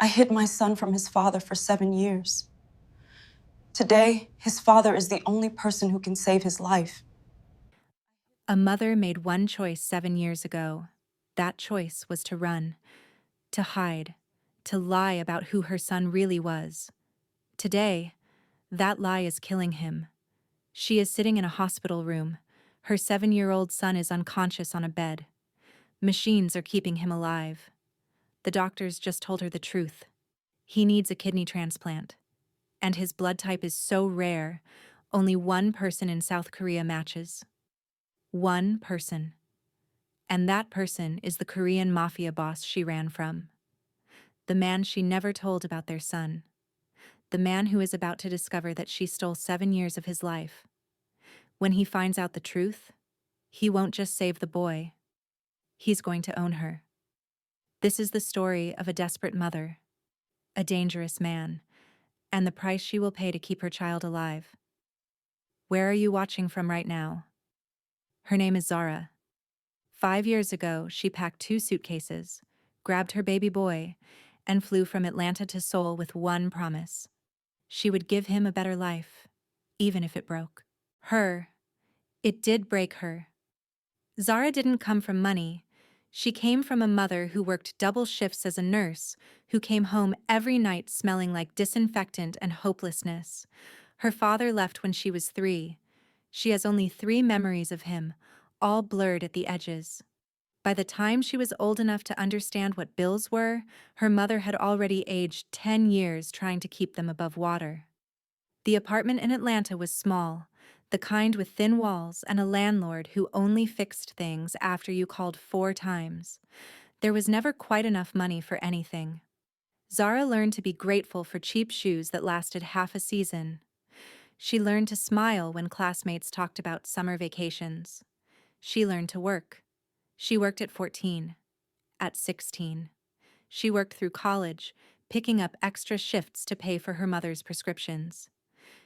I hid my son from his father for 7 years. Today, his father is the only person who can save his life. A mother made one choice 7 years ago. That choice was to run, to hide, to lie about who her son really was. Today, that lie is killing him. She is sitting in a hospital room. Her 7-year-old son is unconscious on a bed. Machines are keeping him alive. The doctors just told her the truth. He needs a kidney transplant. And his blood type is so rare, only one person in South Korea matches. One person. And that person is the Korean Mafia boss she ran from. The man she never told about their son. The man who is about to discover that she stole 7 years of his life. When he finds out the truth, he won't just save the boy. He's going to own her. This is the story of a desperate mother, a dangerous man, and the price she will pay to keep her child alive. Where are you watching from right now? Her name is Zara. 5 years ago, she packed 2 suitcases, grabbed her baby boy, and flew from Atlanta to Seoul with one promise. She would give him a better life, even if it broke her. It did break her. Zara didn't come from money. She came from a mother who worked double shifts as a nurse, who came home every night smelling like disinfectant and hopelessness. Her father left when she was 3. She has only 3 memories of him, all blurred at the edges. By the time she was old enough to understand what bills were, her mother had already aged 10 years trying to keep them above water. The apartment in Atlanta was small, the kind with thin walls and a landlord who only fixed things after you called 4 times. There was never quite enough money for anything. Zara learned to be grateful for cheap shoes that lasted half a season. She learned to smile when classmates talked about summer vacations. She learned to work. She worked at 14. At 16. She worked through college, picking up extra shifts to pay for her mother's prescriptions.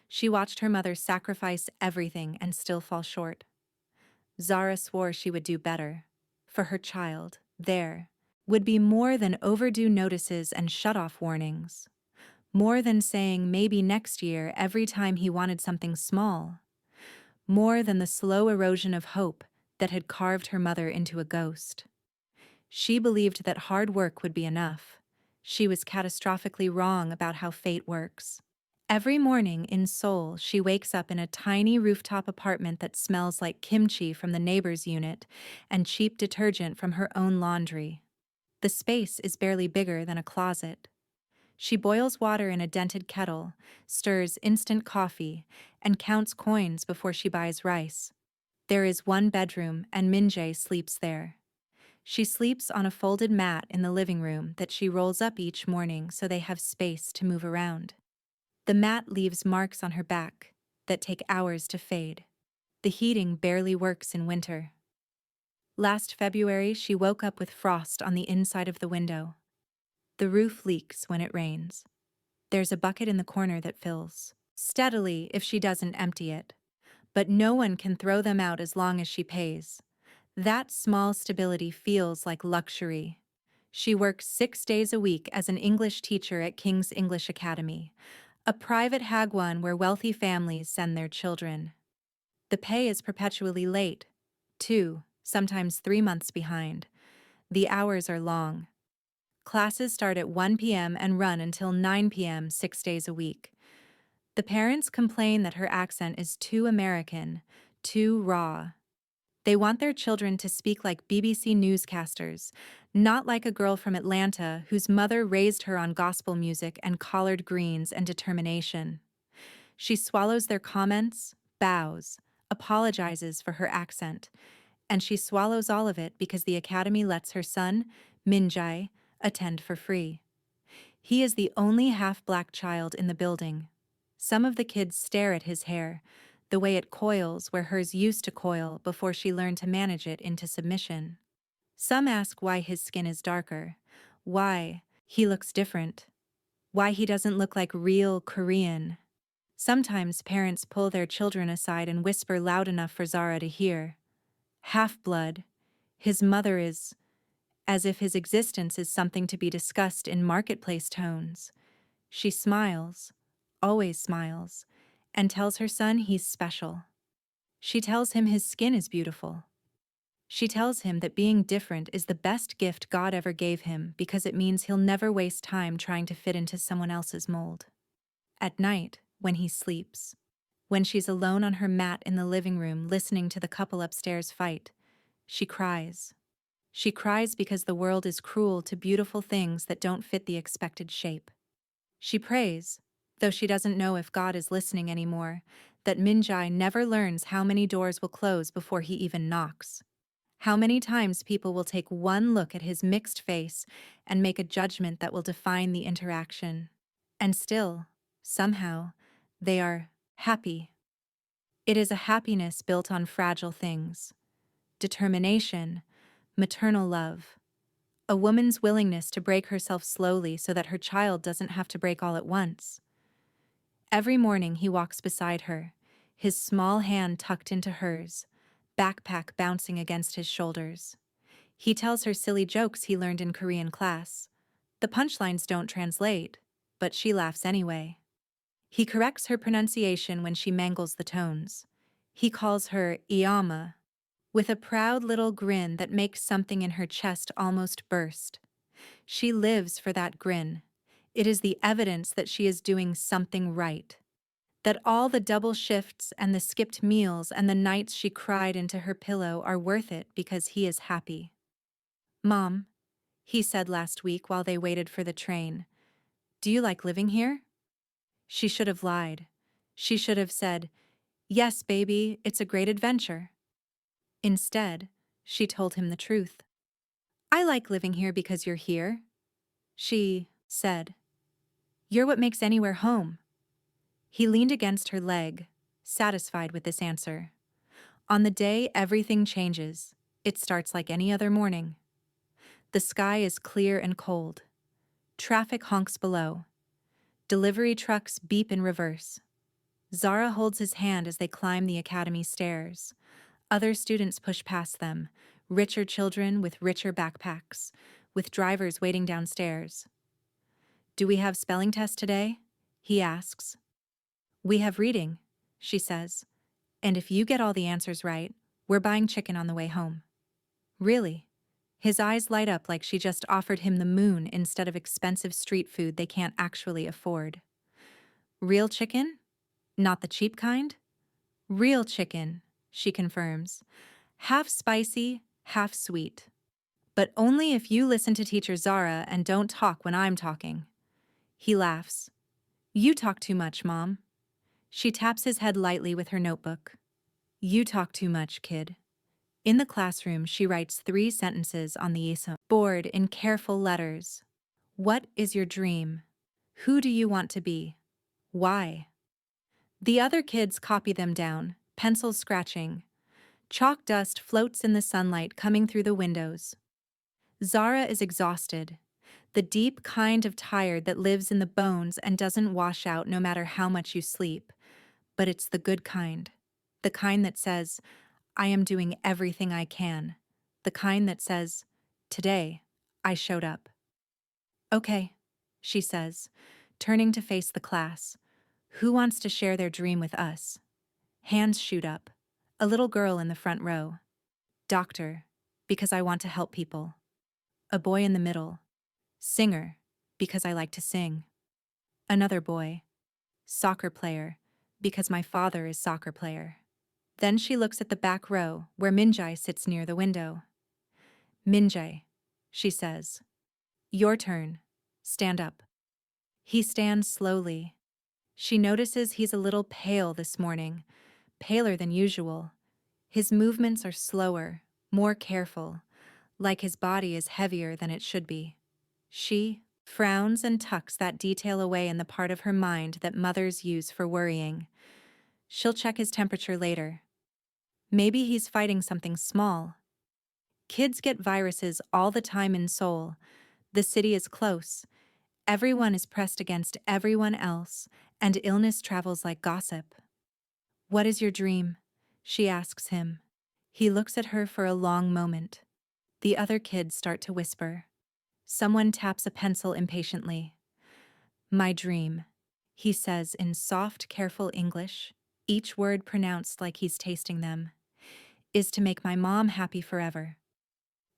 She watched her mother sacrifice everything and still fall short. Zara swore she would do better. For her child, there would be more than overdue notices and shut-off warnings. More than saying maybe next year every time he wanted something small. More than the slow erosion of hope that had carved her mother into a ghost. She believed that hard work would be enough. She was catastrophically wrong about how fate works. Every morning in Seoul, she wakes up in a tiny rooftop apartment that smells like kimchi from the neighbor's unit and cheap detergent from her own laundry. The space is barely bigger than a closet. She boils water in a dented kettle, stirs instant coffee, and counts coins before she buys rice. There is one bedroom, and Min-jae sleeps there. She sleeps on a folded mat in the living room that she rolls up each morning so they have space to move around. The mat leaves marks on her back that take hours to fade. The heating barely works in winter. Last February, she woke up with frost on the inside of the window. The roof leaks when it rains. There's a bucket in the corner that fills steadily if she doesn't empty it. But no one can throw them out as long as she pays. That small stability feels like luxury. She works 6 days a week as an English teacher at King's English Academy, a private hagwon where wealthy families send their children. The pay is perpetually late, 2, sometimes 3 months behind. The hours are long. Classes start at 1 p.m. and run until 9 p.m. 6 days a week. The parents complain that her accent is too American, too raw. They want their children to speak like BBC newscasters, not like a girl from Atlanta whose mother raised her on gospel music and collard greens and determination. She swallows their comments, bows, apologizes for her accent, and she swallows all of it because the academy lets her son, Min-jae, attend for free. He is the only half-black child in the building. Some of the kids stare at his hair, the way it coils where hers used to coil before she learned to manage it into submission. Some ask why his skin is darker, why he looks different, why he doesn't look like real Korean. Sometimes parents pull their children aside and whisper loud enough for Zara to hear. Half-blood. His mother is... as if his existence is something to be discussed in marketplace tones. She smiles, always smiles, and tells her son he's special. She tells him his skin is beautiful. She tells him that being different is the best gift God ever gave him because it means he'll never waste time trying to fit into someone else's mold. At night, when he sleeps, when she's alone on her mat in the living room listening to the couple upstairs fight, she cries. She cries because the world is cruel to beautiful things that don't fit the expected shape. She prays, though she doesn't know if God is listening anymore, that Minjae never learns how many doors will close before he even knocks. How many times people will take one look at his mixed face and make a judgment that will define the interaction. And still, somehow, they are happy. It is a happiness built on fragile things. Determination, maternal love, a woman's willingness to break herself slowly so that her child doesn't have to break all at once. Every morning he walks beside her, his small hand tucked into hers, backpack bouncing against his shoulders. He tells her silly jokes he learned in Korean class. The punchlines don't translate, but she laughs anyway. He corrects her pronunciation when she mangles the tones. He calls her Iama, with a proud little grin that makes something in her chest almost burst. She lives for that grin. It is the evidence that she is doing something right. That all the double shifts and the skipped meals and the nights she cried into her pillow are worth it because he is happy. "Mom," he said last week while they waited for the train, "do you like living here?" She should have lied. She should have said, "Yes, baby, it's a great adventure." Instead, she told him the truth. "I like living here because you're here," she said. "You're what makes anywhere home." He leaned against her leg, satisfied with this answer. On the day everything changes, it starts like any other morning. The sky is clear and cold. Traffic honks below. Delivery trucks beep in reverse. Zara holds his hand as they climb the academy stairs. Other students push past them, richer children with richer backpacks, with drivers waiting downstairs. "Do we have spelling test today?" he asks. "We have reading," she says. "And if you get all the answers right, we're buying chicken on the way home." "Really?" His eyes light up like she just offered him the moon instead of expensive street food they can't actually afford. "Real chicken? Not the cheap kind?" "Real chicken," she confirms. "Half spicy, half sweet. But only if you listen to Teacher Zara and don't talk when I'm talking." He laughs. "You talk too much, Mom." She taps his head lightly with her notebook. "You talk too much, kid." In the classroom, she writes 3 sentences on the board in careful letters. What is your dream? Who do you want to be? Why? The other kids copy them down, pencils scratching. Chalk dust floats in the sunlight coming through the windows. Zara is exhausted, the deep kind of tired that lives in the bones and doesn't wash out no matter how much you sleep. But it's the good kind. The kind that says, "I am doing everything I can." The kind that says, "Today, I showed up." "Okay," she says, turning to face the class. "Who wants to share their dream with us?" Hands shoot up. A little girl in the front row. "Doctor, because I want to help people." A boy in the middle. "Singer, because I like to sing." Another boy. "Soccer player, because my father is soccer player." Then she looks at the back row, where Minjae sits near the window. "Minjae," she says. "Your turn. Stand up." He stands slowly. She notices he's a little pale this morning, paler than usual. His movements are slower, more careful, like his body is heavier than it should be. She frowns and tucks that detail away in the part of her mind that mothers use for worrying. She'll check his temperature later. Maybe he's fighting something small. Kids get viruses all the time in Seoul. The city is close. Everyone is pressed against everyone else, and illness travels like gossip. "What is your dream?" she asks him. He looks at her for a long moment. The other kids start to whisper. Someone taps a pencil impatiently. My dream, he says in soft, careful English, each word pronounced like he's tasting them, is to make my mom happy forever.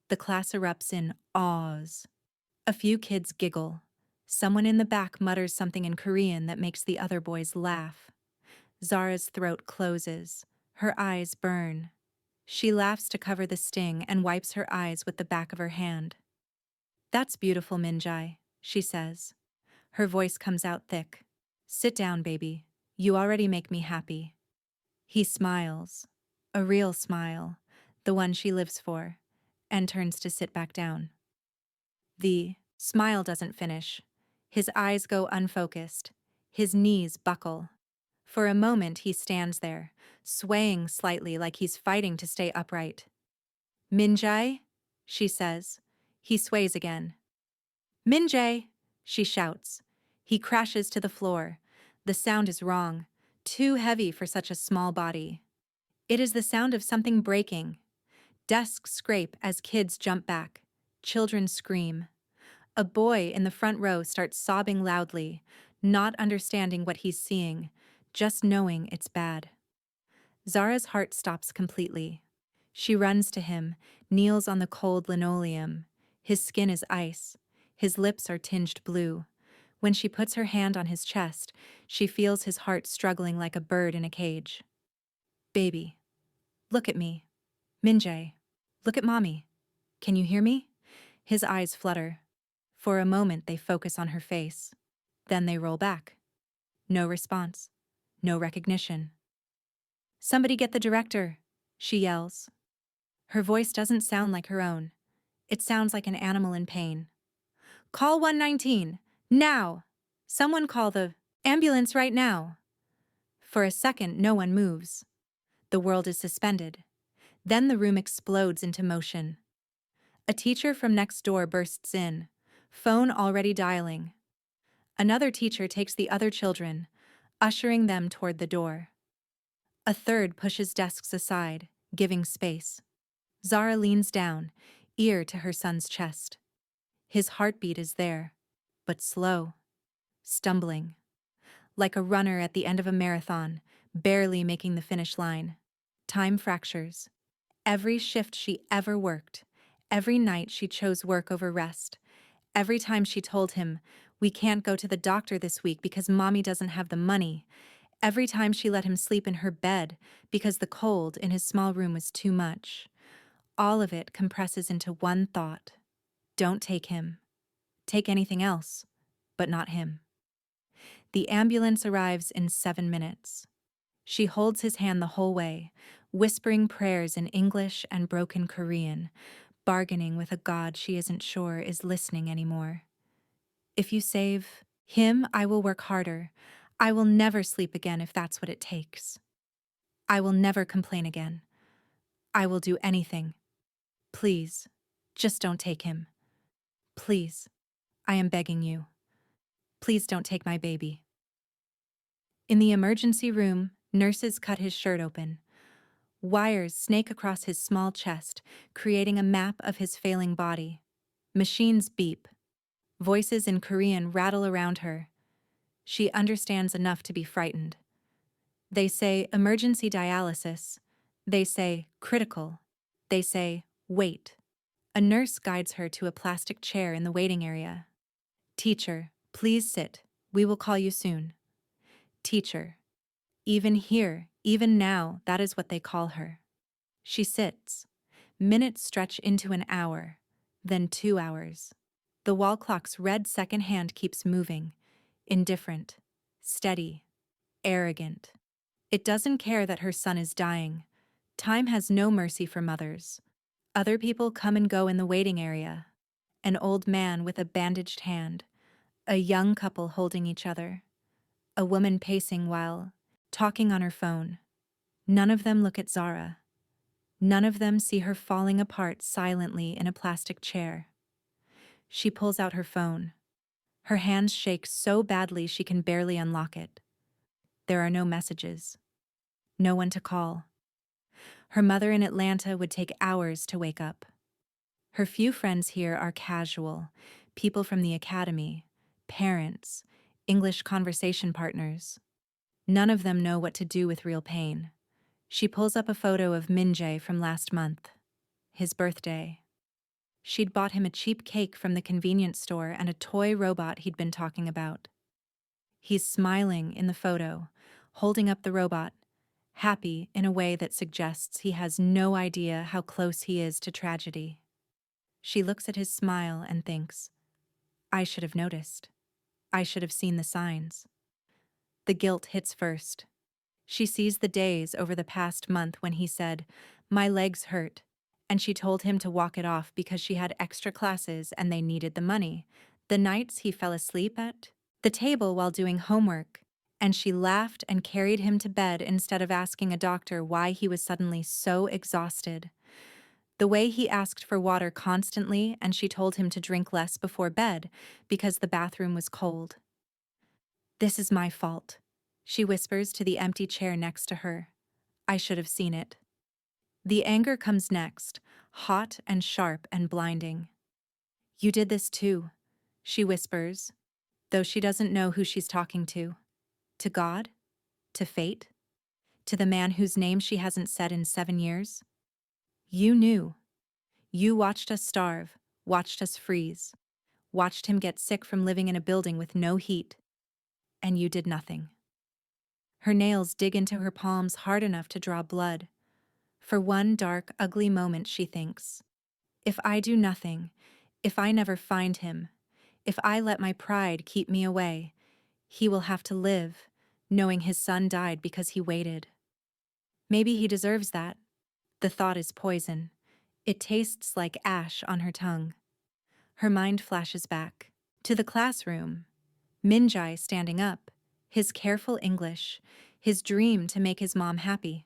The class erupts in awes. A few kids giggle. Someone in the back mutters something in Korean that makes the other boys laugh. Zara's throat closes. Her eyes burn. She laughs to cover the sting and wipes her eyes with the back of her hand. That's beautiful, Minjai, she says. Her voice comes out thick. Sit down, baby. You already make me happy. He smiles. A real smile, the one she lives for, and turns to sit back down. The smile doesn't finish. His eyes go unfocused. His knees buckle. For a moment he stands there, swaying slightly like he's fighting to stay upright. Minjai, she says. He sways again. Minjai, she shouts. He crashes to the floor. The sound is wrong, too heavy for such a small body. It is the sound of something breaking. Desks scrape as kids jump back. Children scream. A boy in the front row starts sobbing loudly, not understanding what he's seeing, just knowing it's bad. Zara's heart stops completely. She runs to him, kneels on the cold linoleum. His skin is ice. His lips are tinged blue. When she puts her hand on his chest, she feels his heart struggling like a bird in a cage. Baby, look at me. Minjai, look at mommy. Can you hear me? His eyes flutter. For a moment they focus on her face. Then they roll back. No response. No recognition. Somebody get the director, she yells. Her voice doesn't sound like her own. It sounds like an animal in pain. Call 119, now! Someone call the ambulance right now. For a second, no one moves. The world is suspended. Then the room explodes into motion. A teacher from next door bursts in, phone already dialing. Another teacher takes the other children, ushering them toward the door. A third pushes desks aside, giving space. Zara leans down, ear to her son's chest. His heartbeat is there, but slow, stumbling. Like a runner at the end of a marathon, barely making the finish line. Time fractures. Every shift she ever worked, every night she chose work over rest, every time she told him, we can't go to the doctor this week because mommy doesn't have the money, every time she let him sleep in her bed because the cold in his small room was too much. All of it compresses into one thought. Don't take him. Take anything else, but not him. The ambulance arrives in 7 minutes. She holds his hand the whole way, whispering prayers in English and broken Korean, bargaining with a God she isn't sure is listening anymore. If you save him, I will work harder. I will never sleep again if that's what it takes. I will never complain again. I will do anything. Please, just don't take him. Please, I am begging you. Please don't take my baby. In the emergency room, nurses cut his shirt open. Wires snake across his small chest, creating a map of his failing body. Machines beep. Voices in Korean rattle around her. She understands enough to be frightened. They say emergency dialysis. They say critical. They say wait. A nurse guides her to a plastic chair in the waiting area. Teacher, please sit. We will call you soon. Teacher. Even here, even now, that is what they call her. She sits. Minutes stretch into an hour, then 2 hours. The wall clock's red second hand keeps moving, indifferent, steady, arrogant. It doesn't care that her son is dying. Time has no mercy for mothers. Other people come and go in the waiting area. An old man with a bandaged hand, a young couple holding each other, a woman pacing while talking on her phone. None of them look at Zara. None of them see her falling apart silently in a plastic chair. She pulls out her phone. Her hands shake so badly she can barely unlock it. There are no messages. No one to call. Her mother in Atlanta would take hours to wake up. Her few friends here are casual, people from the academy, parents, English conversation partners. None of them know what to do with real pain. She pulls up a photo of Minjae from last month, his birthday. She'd bought him a cheap cake from the convenience store and a toy robot he'd been talking about. He's smiling in the photo, holding up the robot, happy in a way that suggests he has no idea how close he is to tragedy. She looks at his smile and thinks, I should have noticed. I should have seen the signs. The guilt hits first. She sees the days over the past month when he said, "My legs hurt," and she told him to walk it off because she had extra classes and they needed the money. The nights he fell asleep at the table while doing homework, and she laughed and carried him to bed instead of asking a doctor why he was suddenly so exhausted. The way he asked for water constantly and she told him to drink less before bed because the bathroom was cold. "This is my fault," she whispers to the empty chair next to her. "I should have seen it." The anger comes next, hot and sharp and blinding. "You did this too," she whispers, though she doesn't know who she's talking to. To God? To fate? To the man whose name she hasn't said in 7 years? You knew. You watched us starve, watched us freeze, watched him get sick from living in a building with no heat. And you did nothing. Her nails dig into her palms hard enough to draw blood. For one dark, ugly moment, she thinks, if I do nothing, if I never find him, if I let my pride keep me away, he will have to live, knowing his son died because he waited. Maybe he deserves that. The thought is poison. It tastes like ash on her tongue. Her mind flashes back to the classroom. Minjae standing up, his careful English, his dream to make his mom happy.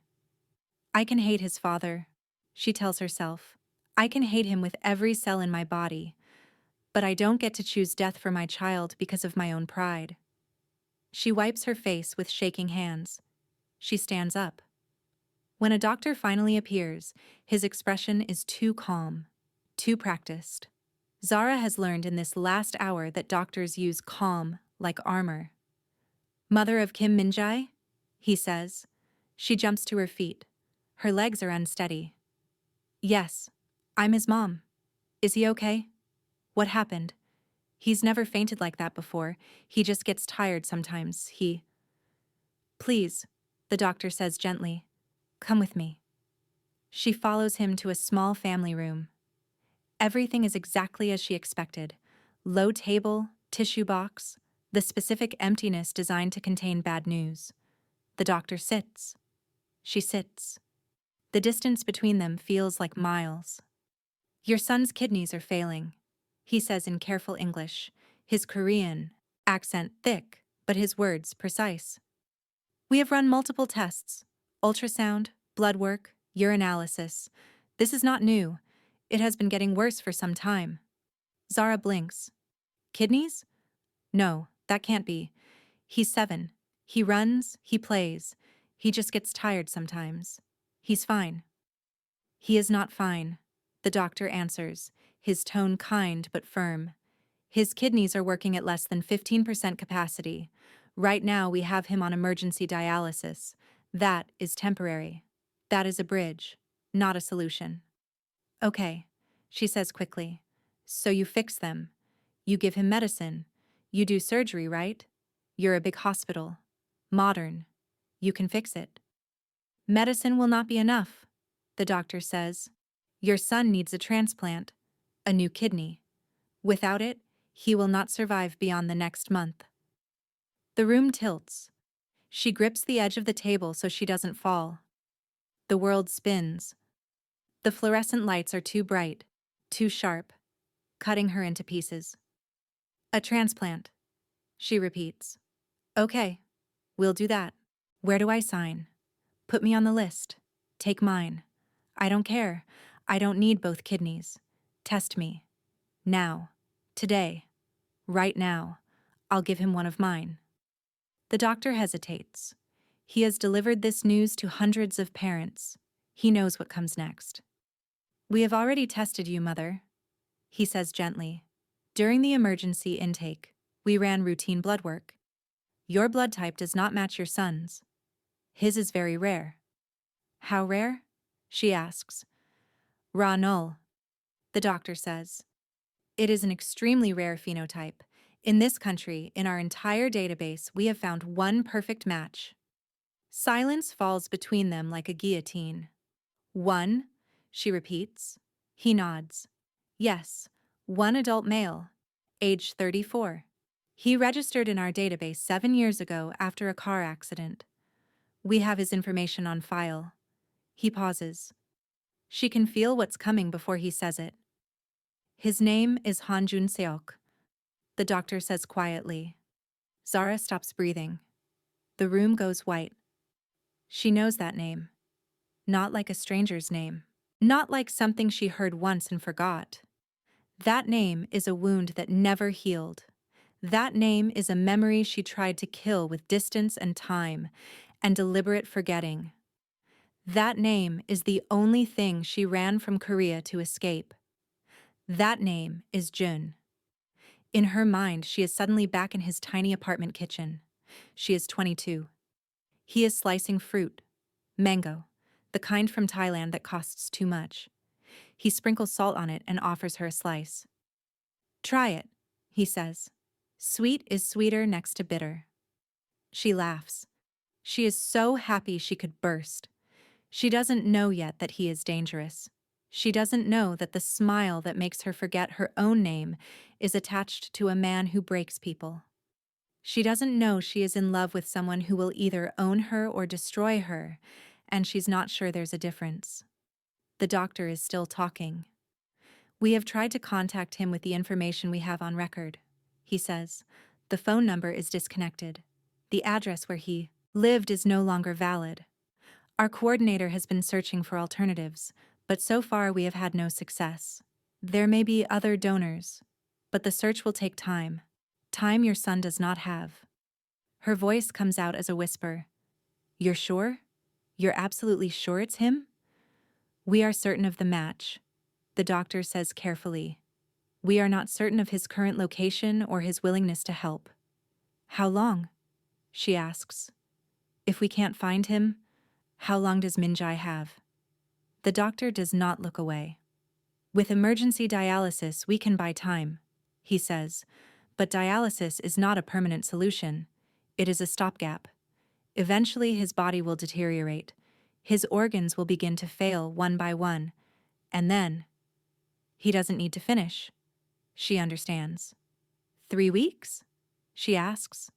I can hate his father, she tells herself. I can hate him with every cell in my body, but I don't get to choose death for my child because of my own pride. She wipes her face with shaking hands. She stands up. When a doctor finally appears, his expression is too calm, too practiced. Zara has learned in this last hour that doctors use calm like armor. "Mother of Kim Minjae?" he says. She jumps to her feet. Her legs are unsteady. "Yes, I'm his mom. Is he okay? What happened? He's never fainted like that before. He just gets tired sometimes. Please," the doctor says gently. "Come with me." She follows him to a small family room. Everything is exactly as she expected. Low table, tissue box, the specific emptiness designed to contain bad news. The doctor sits. She sits. The distance between them feels like miles. "Your son's kidneys are failing," he says in careful English, his Korean accent thick, but his words precise. "We have run multiple tests, ultrasound, blood work, urinalysis. This is not new. It has been getting worse for some time." Zara blinks. "Kidneys? No, that can't be. He's 7. He runs, he plays. He just gets tired sometimes. He's fine." "He is not fine," the doctor answers, his tone kind but firm. "His kidneys are working at less than 15% capacity. Right now we have him on emergency dialysis. That is temporary. That is a bridge, not a solution." "Okay," she says quickly. "So you fix them. You give him medicine. You do surgery, right? You're a big hospital. Modern. You can fix it." "Medicine will not be enough," the doctor says. "Your son needs a transplant, a new kidney. Without it, he will not survive beyond the next month." The room tilts. She grips the edge of the table so she doesn't fall. The world spins. The fluorescent lights are too bright, too sharp, cutting her into pieces. "A transplant," she repeats. "Okay, we'll do that. Where do I sign? Put me on the list. Take mine. I don't care. I don't need both kidneys. Test me. Now. Today. Right now. I'll give him one of mine." The doctor hesitates. He has delivered this news to hundreds of parents. He knows what comes next. "We have already tested you, Mother," he says gently. During the emergency intake, we ran routine blood work. Your blood type does not match your son's. His is very rare. How rare? She asks. Raw null, the doctor says. It is an extremely rare phenotype. In this country, in our entire database, we have found one perfect match. Silence falls between them like a guillotine. One, she repeats. He nods. Yes, one adult male, age 34. He registered in our database 7 years ago after a car accident. We have his information on file. He pauses. She can feel what's coming before he says it. His name is Han Jun Seok, the doctor says quietly. Zara stops breathing. The room goes white. She knows that name. Not like a stranger's name. Not like something she heard once and forgot. That name is a wound that never healed. That name is a memory she tried to kill with distance and time and deliberate forgetting. That name is the only thing she ran from Korea to escape. That name is Jun. In her mind, she is suddenly back in his tiny apartment kitchen. She is 22. He is slicing fruit, mango, the kind from Thailand that costs too much. He sprinkles salt on it and offers her a slice. Try it, he says. Sweet is sweeter next to bitter. She laughs. She is so happy she could burst. She doesn't know yet that he is dangerous. She doesn't know that the smile that makes her forget her own name is attached to a man who breaks people. She doesn't know she is in love with someone who will either own her or destroy her, and she's not sure there's a difference. The doctor is still talking. We have tried to contact him with the information we have on record, he says. The phone number is disconnected. The address where he lived is no longer valid. Our coordinator has been searching for alternatives, but so far we have had no success. There may be other donors, but the search will take time. Time your son does not have. Her voice comes out as a whisper. You're sure? You're absolutely sure it's him? We are certain of the match, the doctor says carefully. We are not certain of his current location or his willingness to help. How long? She asks. If we can't find him, how long does Minjai have? The doctor does not look away. With emergency dialysis, we can buy time, he says, but dialysis is not a permanent solution. It is a stopgap. Eventually, his body will deteriorate. His organs will begin to fail one by one, and then he doesn't need to finish. She understands. 3 weeks? She asks.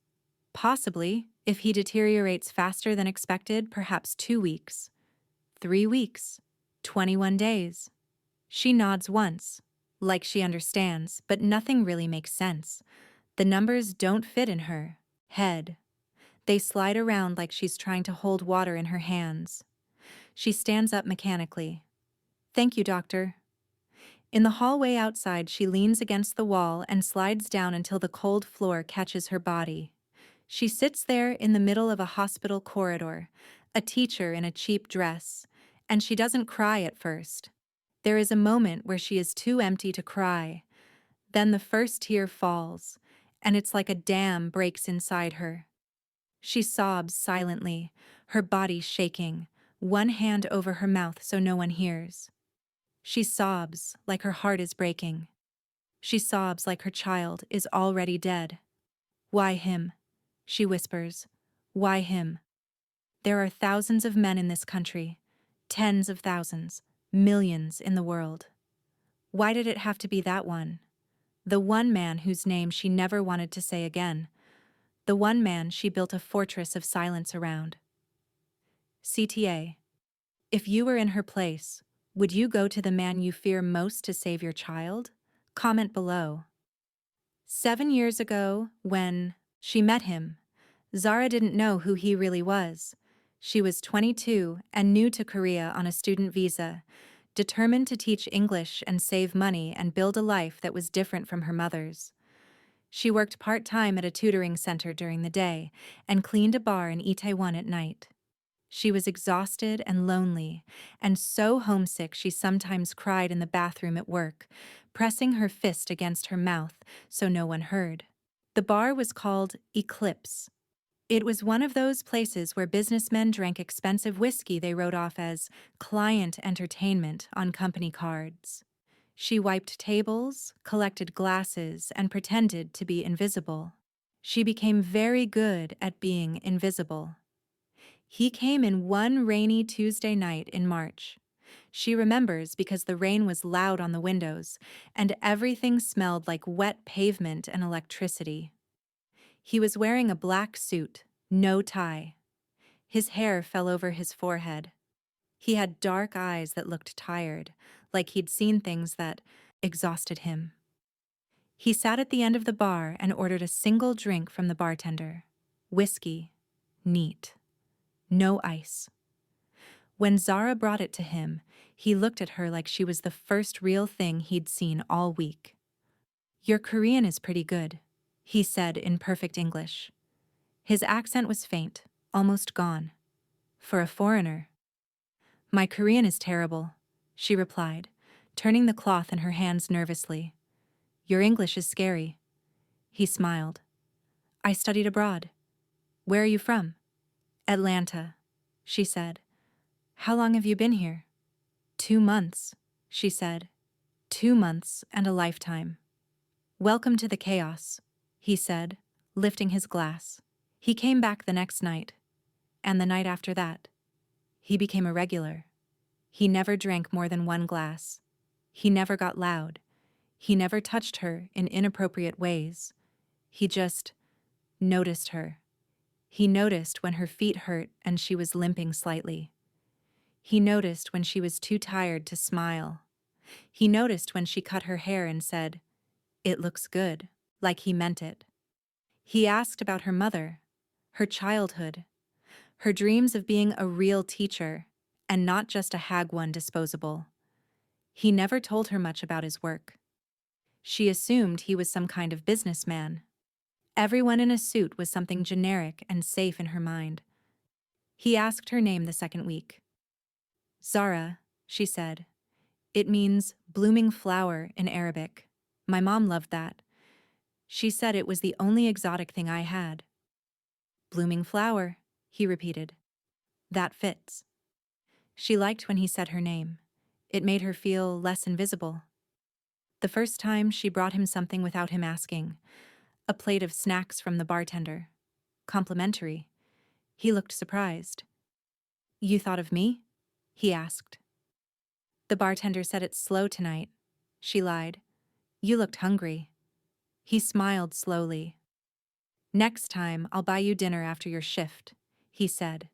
Possibly, if he deteriorates faster than expected, perhaps 2 weeks. 3 weeks. 21 days. She nods once, like she understands, but nothing really makes sense. The numbers don't fit in her head. They slide around like she's trying to hold water in her hands. She stands up mechanically. Thank you, doctor. In the hallway outside, she leans against the wall and slides down until the cold floor catches her body. She sits there in the middle of a hospital corridor, a teacher in a cheap dress, and she doesn't cry at first. There is a moment where she is too empty to cry. Then the first tear falls, and it's like a dam breaks inside her. She sobs silently, her body shaking, one hand over her mouth so no one hears. She sobs like her heart is breaking. She sobs like her child is already dead. Why him? She whispers. Why him? There are thousands of men in this country, tens of thousands, millions in the world. Why did it have to be that one? The one man whose name she never wanted to say again. The one man she built a fortress of silence around. CTA. If you were in her place, would you go to the man you fear most to save your child? Comment below. 7 years ago, when she met him, Zara didn't know who he really was. She was 22 and new to Korea on a student visa, determined to teach English and save money and build a life that was different from her mother's. She worked part-time at a tutoring center during the day and cleaned a bar in Itaewon at night. She was exhausted and lonely, and so homesick she sometimes cried in the bathroom at work, pressing her fist against her mouth so no one heard. The bar was called Eclipse. It was one of those places where businessmen drank expensive whiskey they wrote off as client entertainment on company cards. She wiped tables, collected glasses, and pretended to be invisible. She became very good at being invisible. He came in one rainy Tuesday night in March. She remembers because the rain was loud on the windows, and everything smelled like wet pavement and electricity. He was wearing a black suit, no tie. His hair fell over his forehead. He had dark eyes that looked tired, like he'd seen things that exhausted him. He sat at the end of the bar and ordered a single drink from the bartender. Whiskey. Neat. No ice. When Zara brought it to him, he looked at her like she was the first real thing he'd seen all week. "Your Korean is pretty good," he said in perfect English. His accent was faint, almost gone. For a foreigner. "My Korean is terrible," she replied, turning the cloth in her hands nervously. "Your English is scary." He smiled. "I studied abroad." "Where are you from?" "Atlanta," she said. "How long have you been here?" 2 months, she said. 2 months and a lifetime. "Welcome to the chaos," he said, lifting his glass. He came back the next night, and the night after that. He became a regular. He never drank more than 1 glass. He never got loud. He never touched her in inappropriate ways. He just noticed her. He noticed when her feet hurt and she was limping slightly. He noticed when she was too tired to smile. He noticed when she cut her hair and said, "It looks good," like he meant it. He asked about her mother, her childhood, her dreams of being a real teacher, and not just a hag one disposable. He never told her much about his work. She assumed he was some kind of businessman. Everyone in a suit was something generic and safe in her mind. He asked her name the second week. "Zara," she said. "It means blooming flower in Arabic. My mom loved that. She said it was the only exotic thing I had." "Blooming flower," he repeated. "That fits." She liked when he said her name. It made her feel less invisible. The first time she brought him something without him asking. A plate of snacks from the bartender. Complimentary. He looked surprised. "You thought of me?" he asked. "The bartender said it's slow tonight," she lied. "You looked hungry." He smiled slowly. "Next time I'll buy you dinner after your shift," he said.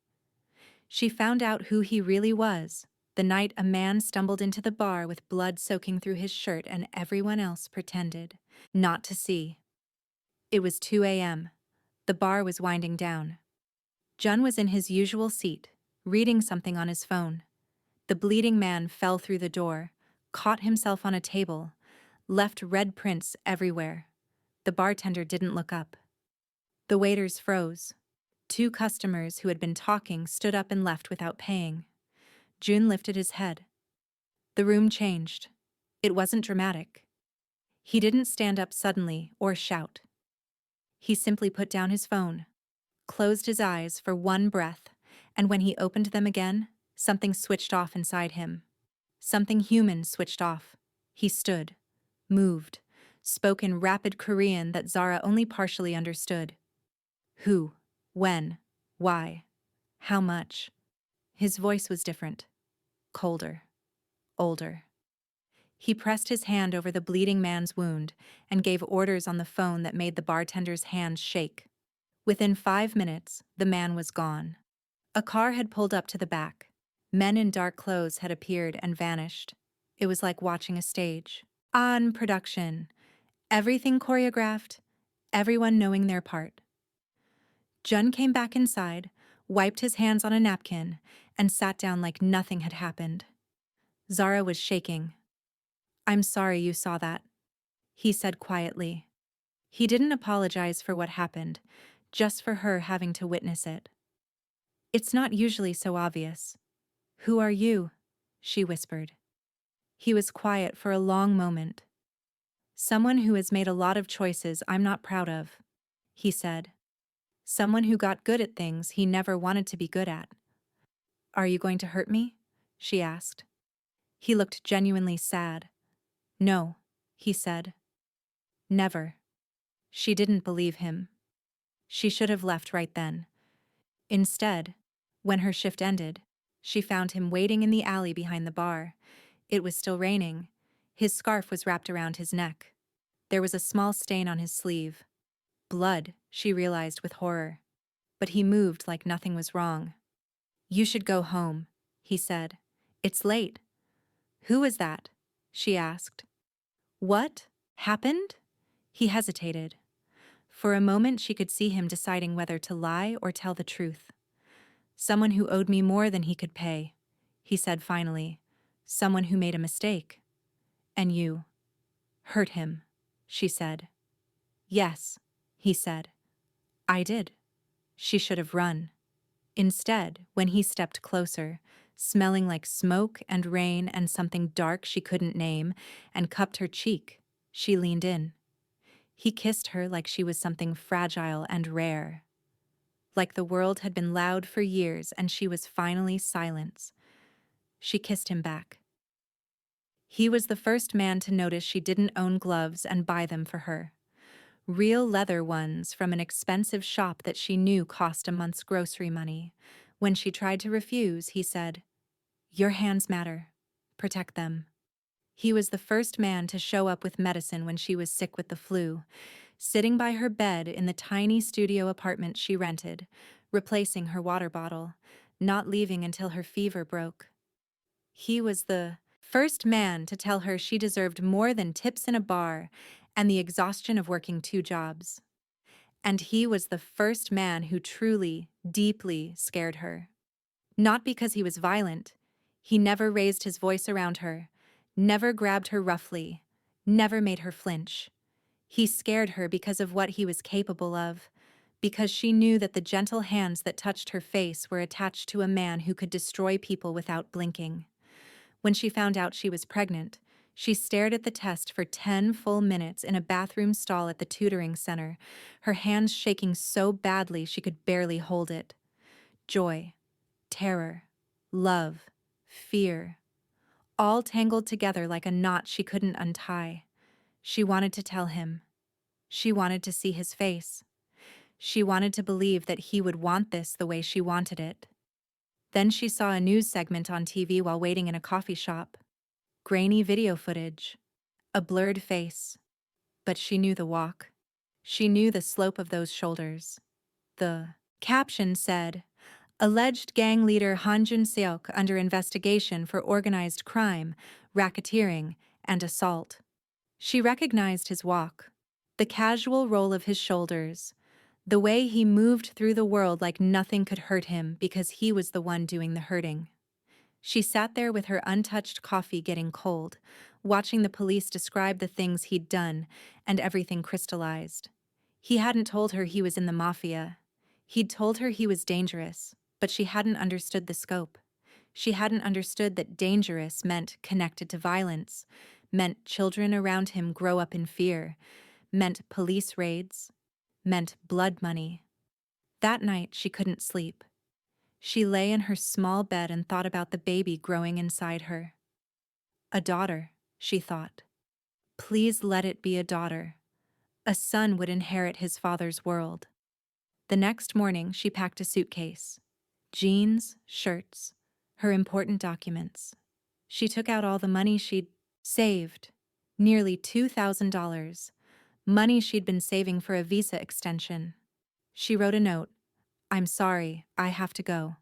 She found out who he really was the night a man stumbled into the bar with blood soaking through his shirt and everyone else pretended not to see. It was 2 a.m. The bar was winding down. Jun was in his usual seat, reading something on his phone. The bleeding man fell through the door, caught himself on a table, left red prints everywhere. The bartender didn't look up. The waiters froze. 2 customers who had been talking stood up and left without paying. Jun lifted his head. The room changed. It wasn't dramatic. He didn't stand up suddenly or shout. He simply put down his phone, closed his eyes for one breath, and when he opened them again, something switched off inside him. Something human switched off. He stood, moved, spoke in rapid Korean that Zara only partially understood. Who? When? Why? How much? His voice was different. Colder. Older. He pressed his hand over the bleeding man's wound and gave orders on the phone that made the bartender's hands shake. Within 5 minutes, the man was gone. A car had pulled up to the back. Men in dark clothes had appeared and vanished. It was like watching a stage. On production. Everything choreographed, everyone knowing their part. Jun came back inside, wiped his hands on a napkin, and sat down like nothing had happened. Zara was shaking. "I'm sorry you saw that," he said quietly. He didn't apologize for what happened, just for her having to witness it. It's not usually so obvious. Who are you? She whispered. He was quiet for a long moment. Someone who has made a lot of choices I'm not proud of, he said. Someone who got good at things he never wanted to be good at. Are you going to hurt me? She asked. He looked genuinely sad. No, he said. Never. She didn't believe him. She should have left right then. Instead, when her shift ended, she found him waiting in the alley behind the bar. It was still raining. His scarf was wrapped around his neck. There was a small stain on his sleeve. Blood, she realized with horror. But he moved like nothing was wrong. You should go home, he said. It's late. Who was that? She asked. What happened? He hesitated. For a moment she could see him deciding whether to lie or tell the truth. Someone who owed me more than he could pay, he said finally. Someone who made a mistake. And you hurt him, she said. Yes, he said. I did. She should have run. Instead, when he stepped closer, smelling like smoke and rain and something dark she couldn't name, and cupped her cheek, she leaned in. He kissed her like she was something fragile and rare. Like the world had been loud for years and she was finally silence. She kissed him back. He was the first man to notice she didn't own gloves and buy them for her. Real leather ones from an expensive shop that she knew cost a month's grocery money. When she tried to refuse, he said, Your hands matter. Protect them. He was the first man to show up with medicine when she was sick with the flu, sitting by her bed in the tiny studio apartment she rented, replacing her water bottle, not leaving until her fever broke. He was the first man to tell her she deserved more than tips in a bar and the exhaustion of working 2 jobs. And he was the first man who truly, deeply scared her. Not because he was violent. He never raised his voice around her, never grabbed her roughly, never made her flinch. He scared her because of what he was capable of, because she knew that the gentle hands that touched her face were attached to a man who could destroy people without blinking. When she found out she was pregnant, she stared at the test for 10 full minutes in a bathroom stall at the tutoring center, her hands shaking so badly she could barely hold it. Joy, terror, love, fear, all tangled together like a knot she couldn't untie. She wanted to tell him. She wanted to see his face. She wanted to believe that he would want this the way she wanted it. Then she saw a news segment on TV while waiting in a coffee shop. Grainy video footage. A blurred face. But she knew the walk. She knew the slope of those shoulders. The caption said, Alleged gang leader Han Jun-seok under investigation for organized crime, racketeering, and assault. She recognized his walk, the casual roll of his shoulders, the way he moved through the world like nothing could hurt him because he was the one doing the hurting. She sat there with her untouched coffee getting cold, watching the police describe the things he'd done, and everything crystallized. He hadn't told her he was in the Mafia. He'd told her he was dangerous, but she hadn't understood the scope. She hadn't understood that dangerous meant connected to violence, meant children around him grow up in fear, meant police raids, meant blood money. That night she couldn't sleep. She lay in her small bed and thought about the baby growing inside her. A daughter, she thought. Please let it be a daughter. A son would inherit his father's world. The next morning she packed a suitcase. Jeans, shirts, her important documents. She took out all the money she'd saved, nearly $2,000, money she'd been saving for a visa extension. She wrote a note. I'm sorry, I have to go.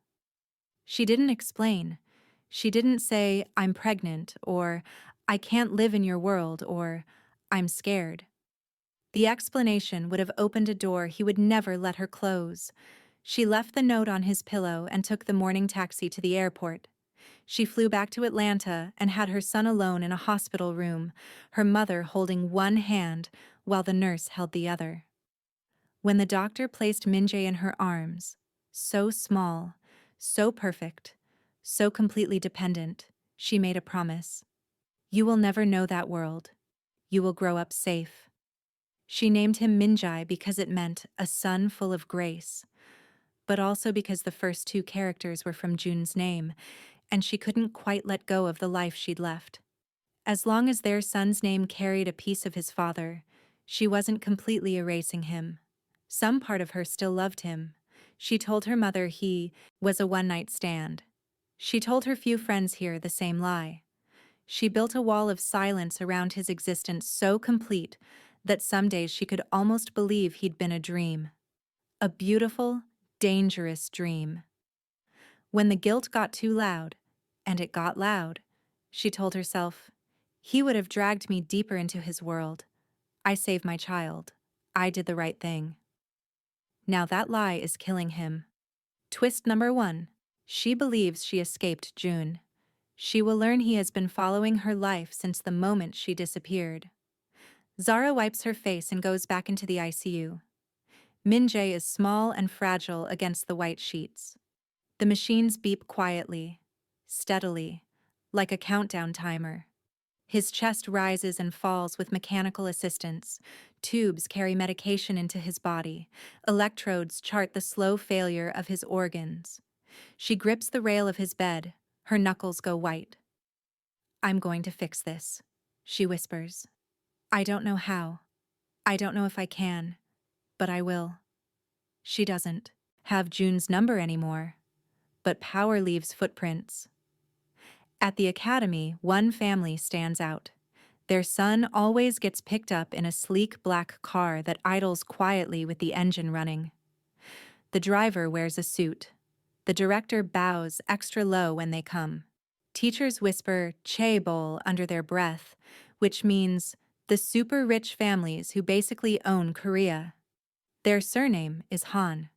She didn't explain. She didn't say, I'm pregnant, or I can't live in your world, or I'm scared. The explanation would have opened a door he would never let her close. She left the note on his pillow and took the morning taxi to the airport. She flew back to Atlanta and had her son alone in a hospital room, her mother holding one hand while the nurse held the other. When the doctor placed Minjae in her arms, so small, So perfect, so completely dependent, she made a promise. You will never know that world. You will grow up safe. She named him Minjai because it meant a son full of grace, but also because the first two characters were from Jun's name, and she couldn't quite let go of the life she'd left. As long as their son's name carried a piece of his father, she wasn't completely erasing him. Some part of her still loved him. She told her mother he was a one-night stand. She told her few friends here the same lie. She built a wall of silence around his existence so complete that some days she could almost believe he'd been a dream. A beautiful, dangerous dream. When the guilt got too loud, and it got loud, she told herself, he would have dragged me deeper into his world. I saved my child. I did the right thing. Now that lie is killing him. Twist number 1. She believes she escaped June. She will learn he has been following her life since the moment she disappeared. Zara wipes her face and goes back into the ICU. Min-jae is small and fragile against the white sheets. The machines beep quietly, steadily, like a countdown timer. His chest rises and falls with mechanical assistance. Tubes carry medication into his body. Electrodes chart the slow failure of his organs. She grips the rail of his bed. Her knuckles go white. I'm going to fix this, she whispers. I don't know how. I don't know if I can, but I will. She doesn't have June's number anymore, but power leaves footprints. At the academy, one family stands out. Their son always gets picked up in a sleek black car that idles quietly with the engine running. The driver wears a suit. The director bows extra low when they come. Teachers whisper chaebol under their breath, which means the super rich families who basically own Korea. Their surname is Han.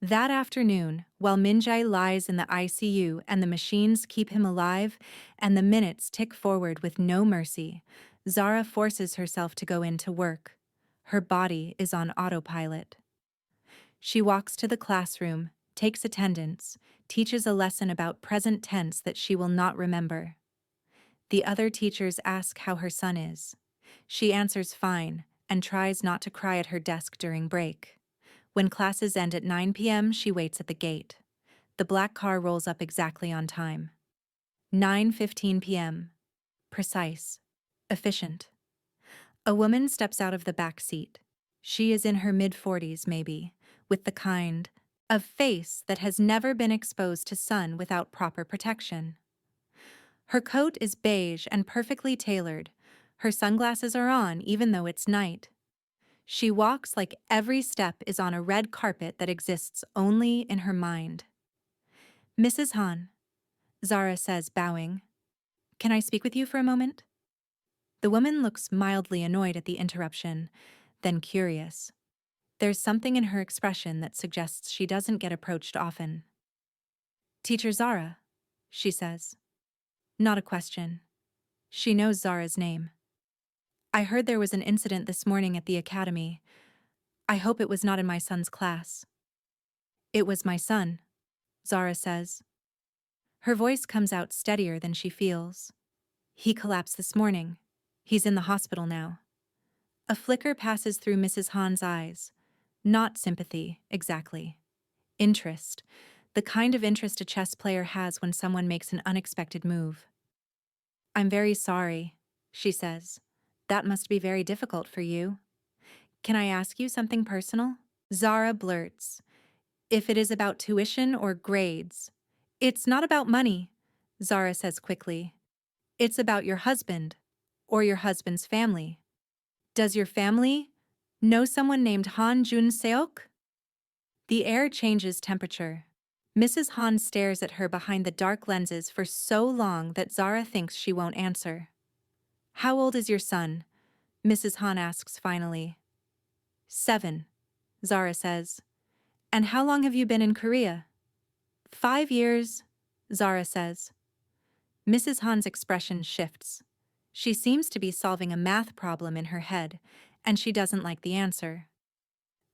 That afternoon, while Min-jae lies in the ICU and the machines keep him alive and the minutes tick forward with no mercy, Zara forces herself to go in to work. Her body is on autopilot. She walks to the classroom, takes attendance, teaches a lesson about present tense that she will not remember. The other teachers ask how her son is. She answers fine and tries not to cry at her desk during break. When classes end at 9 p.m., she waits at the gate. The black car rolls up exactly on time. 9:15 p.m. Precise. Efficient. A woman steps out of the back seat. She is in her mid-40s, maybe, with the kind of face that has never been exposed to sun without proper protection. Her coat is beige and perfectly tailored. Her sunglasses are on even though it's night. She walks like every step is on a red carpet that exists only in her mind. Mrs. Han, Zara says, bowing. Can I speak with you for a moment? The woman looks mildly annoyed at the interruption, then curious. There's something in her expression that suggests she doesn't get approached often. Teacher Zara, she says. Not a question. She knows Zara's name. I heard there was an incident this morning at the academy. I hope it was not in my son's class. It was my son, Zara says. Her voice comes out steadier than she feels. He collapsed this morning. He's in the hospital now. A flicker passes through Mrs. Han's eyes. Not sympathy, exactly. Interest. The kind of interest a chess player has when someone makes an unexpected move. I'm very sorry, she says. That must be very difficult for you. Can I ask you something personal? Zara blurts. If it is about tuition or grades. It's not about money, Zara says quickly. It's about your husband, or your husband's family. Does your family know someone named Han Jun-seok? The air changes temperature. Mrs. Han stares at her behind the dark lenses for so long that Zara thinks she won't answer. How old is your son? Mrs. Han asks finally. 7, Zara says. And how long have you been in Korea? 5 years, Zara says. Mrs. Han's expression shifts. She seems to be solving a math problem in her head, and she doesn't like the answer.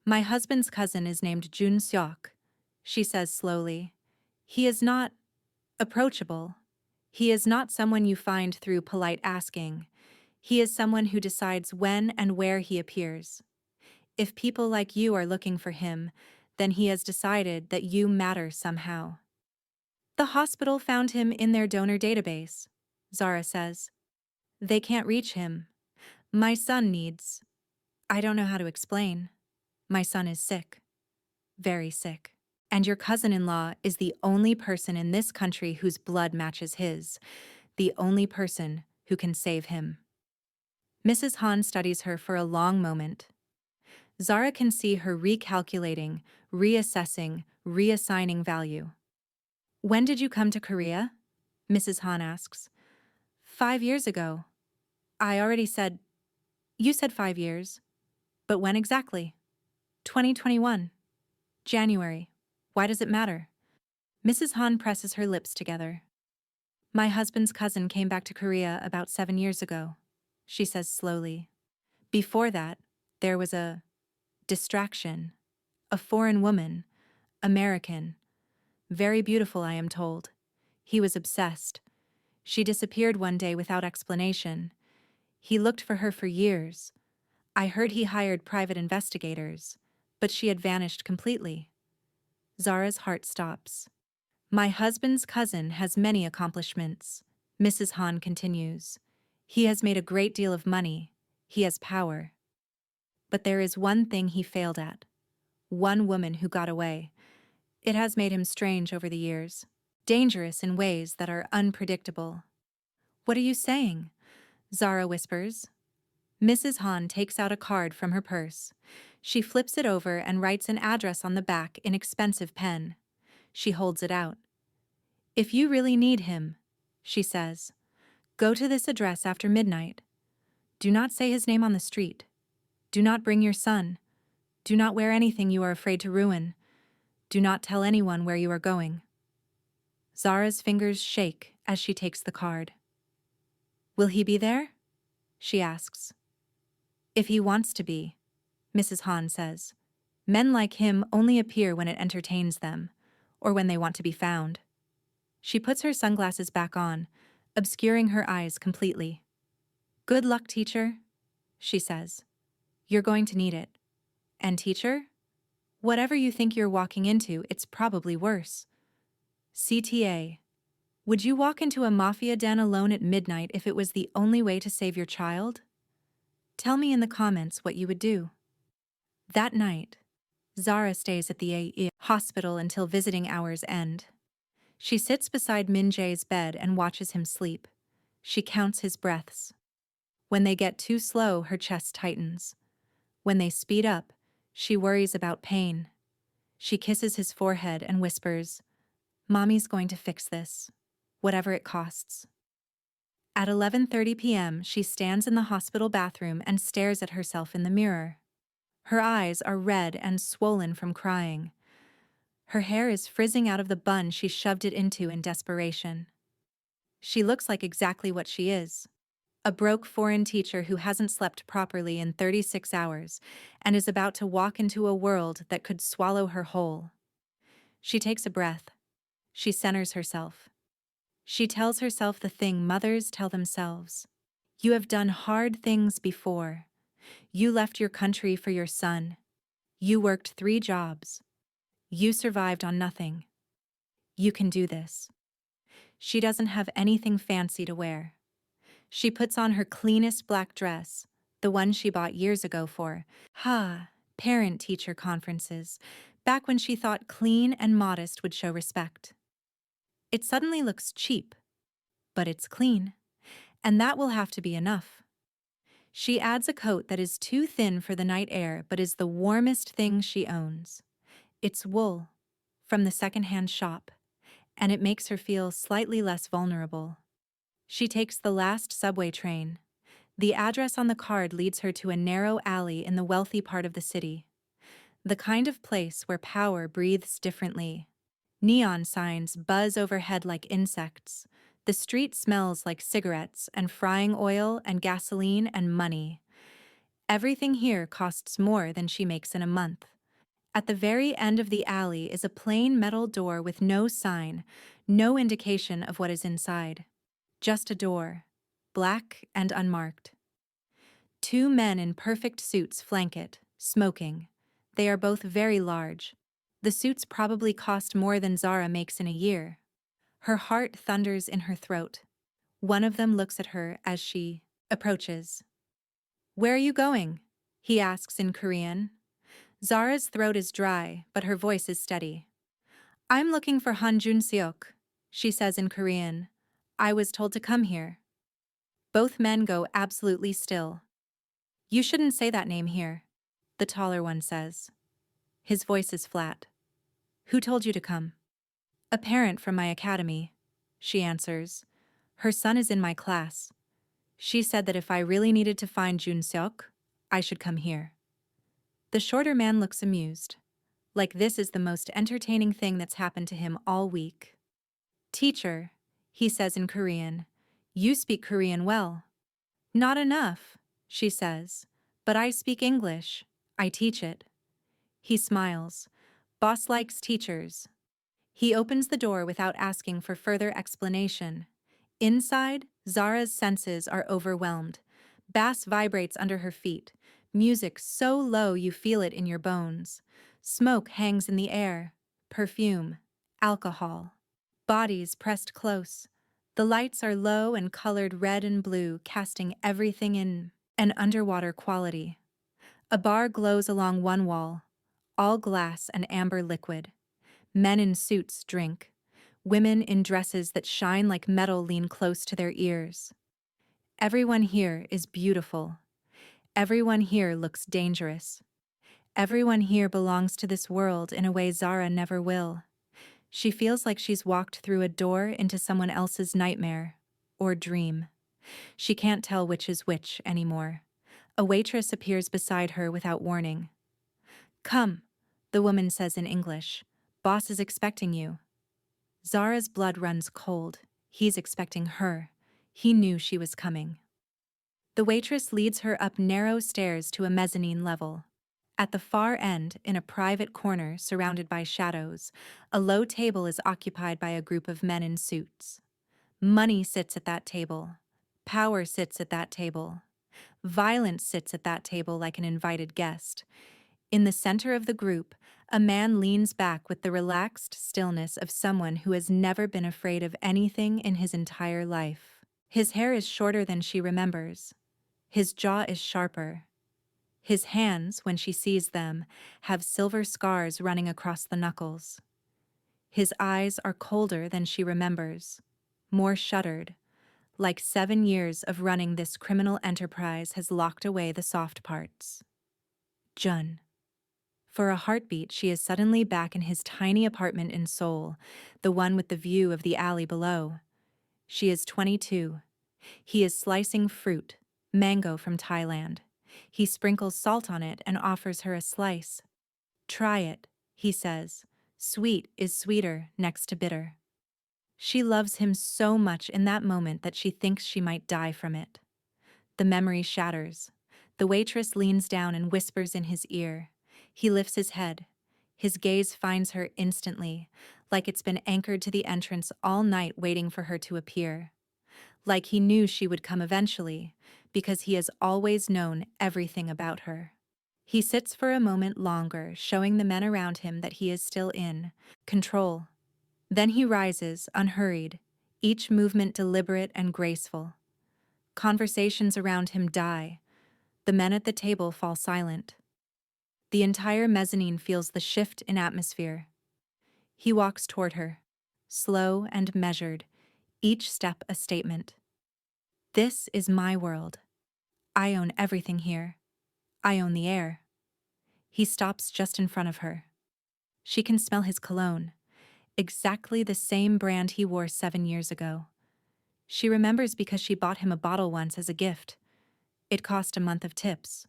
My husband's cousin is named Jun-seok, she says slowly. He is not approachable. He is not someone you find through polite asking. He is someone who decides when and where he appears. If people like you are looking for him, then he has decided that you matter somehow. The hospital found him in their donor database, Zara says. They can't reach him. My son needs. I don't know how to explain. My son is sick. Very sick. And your cousin-in-law is the only person in this country whose blood matches his, the only person who can save him. Mrs. Han studies her for a long moment. Zara can see her recalculating, reassessing, reassigning value. When did you come to Korea? Mrs. Han asks. 5 years ago. I already said. You said 5 years. But when exactly? 2021. January. Why does it matter? Mrs. Han presses her lips together. My husband's cousin came back to Korea about 7 years ago, she says slowly. Before that, there was a distraction. A foreign woman. American. Very beautiful, I am told. He was obsessed. She disappeared one day without explanation. He looked for her for years. I heard he hired private investigators, but she had vanished completely. Zara's heart stops. My husband's cousin has many accomplishments, Mrs. Han continues. He has made a great deal of money. He has power. But there is one thing he failed at. One woman who got away. It has made him strange over the years. Dangerous in ways that are unpredictable. What are you saying? Zara whispers. Mrs. Han takes out a card from her purse. She flips it over and writes an address on the back in expensive pen. She holds it out. If you really need him, she says, go to this address after midnight. Do not say his name on the street. Do not bring your son. Do not wear anything you are afraid to ruin. Do not tell anyone where you are going. Zara's fingers shake as she takes the card. Will he be there? She asks. If he wants to be, Mrs. Han says. Men like him only appear when it entertains them, or when they want to be found. She puts her sunglasses back on, obscuring her eyes completely. Good luck, teacher, she says. You're going to need it. And teacher? Whatever you think you're walking into, it's probably worse. CTA. Would you walk into a Mafia den alone at midnight if it was the only way to save your child? Tell me in the comments what you would do. That night, Zara stays at the AE hospital until visiting hours end. She sits beside Min Jae's bed and watches him sleep. She counts his breaths. When they get too slow, her chest tightens. When they speed up, she worries about pain. She kisses his forehead and whispers, Mommy's going to fix this, whatever it costs. At 11:30 p.m., she stands in the hospital bathroom and stares at herself in the mirror. Her eyes are red and swollen from crying. Her hair is frizzing out of the bun she shoved it into in desperation. She looks like exactly what she is. A broke foreign teacher who hasn't slept properly in 36 hours and is about to walk into a world that could swallow her whole. She takes a breath. She centers herself. She tells herself the thing mothers tell themselves. You have done hard things before. You left your country for your son. You worked 3 jobs. You survived on nothing. You can do this. She doesn't have anything fancy to wear. She puts on her cleanest black dress, the one she bought years ago for, parent-teacher conferences, back when she thought clean and modest would show respect. It suddenly looks cheap, but it's clean, and that will have to be enough. She adds a coat that is too thin for the night air but is the warmest thing she owns. It's wool, from the second-hand shop, and it makes her feel slightly less vulnerable. She takes the last subway train. The address on the card leads her to a narrow alley in the wealthy part of the city. The kind of place where power breathes differently. Neon signs buzz overhead like insects. The street smells like cigarettes and frying oil and gasoline and money. Everything here costs more than she makes in a month. At the very end of the alley is a plain metal door with no sign, no indication of what is inside. Just a door, black and unmarked. Two men in perfect suits flank it, smoking. They are both very large. The suits probably cost more than Zara makes in a year. Her heart thunders in her throat. One of them looks at her as she approaches. "Where are you going?" he asks in Korean. Zara's throat is dry, but her voice is steady. "I'm looking for Han Jun-seok," she says in Korean. "I was told to come here." Both men go absolutely still. "You shouldn't say that name here," the taller one says. His voice is flat. "Who told you to come?" "A parent from my academy," she answers. "Her son is in my class. She said that if I really needed to find Jun-seok, I should come here." The shorter man looks amused, like this is the most entertaining thing that's happened to him all week. "Teacher," he says in Korean, "you speak Korean well." "Not enough," she says, "but I speak English. I teach it." He smiles. Boss likes teachers. He opens the door without asking for further explanation. Inside, Zara's senses are overwhelmed. Bass vibrates under her feet. Music so low you feel it in your bones. Smoke hangs in the air. Perfume. Alcohol. Bodies pressed close. The lights are low and colored red and blue, casting everything in an underwater quality. A bar glows along one wall, all glass and amber liquid. Men in suits drink. Women in dresses that shine like metal lean close to their ears. Everyone here is beautiful. Everyone here looks dangerous. Everyone here belongs to this world in a way Zara never will. She feels like she's walked through a door into someone else's nightmare or dream. She can't tell which is which anymore. A waitress appears beside her without warning. "Come," the woman says in English. "Boss is expecting you." Zara's blood runs cold. He's expecting her. He knew she was coming. The waitress leads her up narrow stairs to a mezzanine level. At the far end, in a private corner surrounded by shadows, a low table is occupied by a group of men in suits. Money sits at that table. Power sits at that table. Violence sits at that table like an invited guest. In the center of the group, a man leans back with the relaxed stillness of someone who has never been afraid of anything in his entire life. His hair is shorter than she remembers. His jaw is sharper. His hands, when she sees them, have silver scars running across the knuckles. His eyes are colder than she remembers, more shuttered, like 7 years of running this criminal enterprise has locked away the soft parts. Jun. For a heartbeat, she is suddenly back in his tiny apartment in Seoul, the one with the view of the alley below. She is 22. He is slicing fruit, mango from Thailand. He sprinkles salt on it and offers her a slice. "Try it," he says. "Sweet is sweeter next to bitter." She loves him so much in that moment that she thinks she might die from it. The memory shatters. The waitress leans down and whispers in his ear. He lifts his head. His gaze finds her instantly, like it's been anchored to the entrance all night waiting for her to appear. Like he knew she would come eventually, because he has always known everything about her. He sits for a moment longer, showing the men around him that he is still in control. Then he rises, unhurried, each movement deliberate and graceful. Conversations around him die. The men at the table fall silent. The entire mezzanine feels the shift in atmosphere. He walks toward her, slow and measured, each step a statement. "This is my world. I own everything here. I own the air." He stops just in front of her. She can smell his cologne, exactly the same brand he wore 7 years ago. She remembers because she bought him a bottle once as a gift. It cost a month of tips.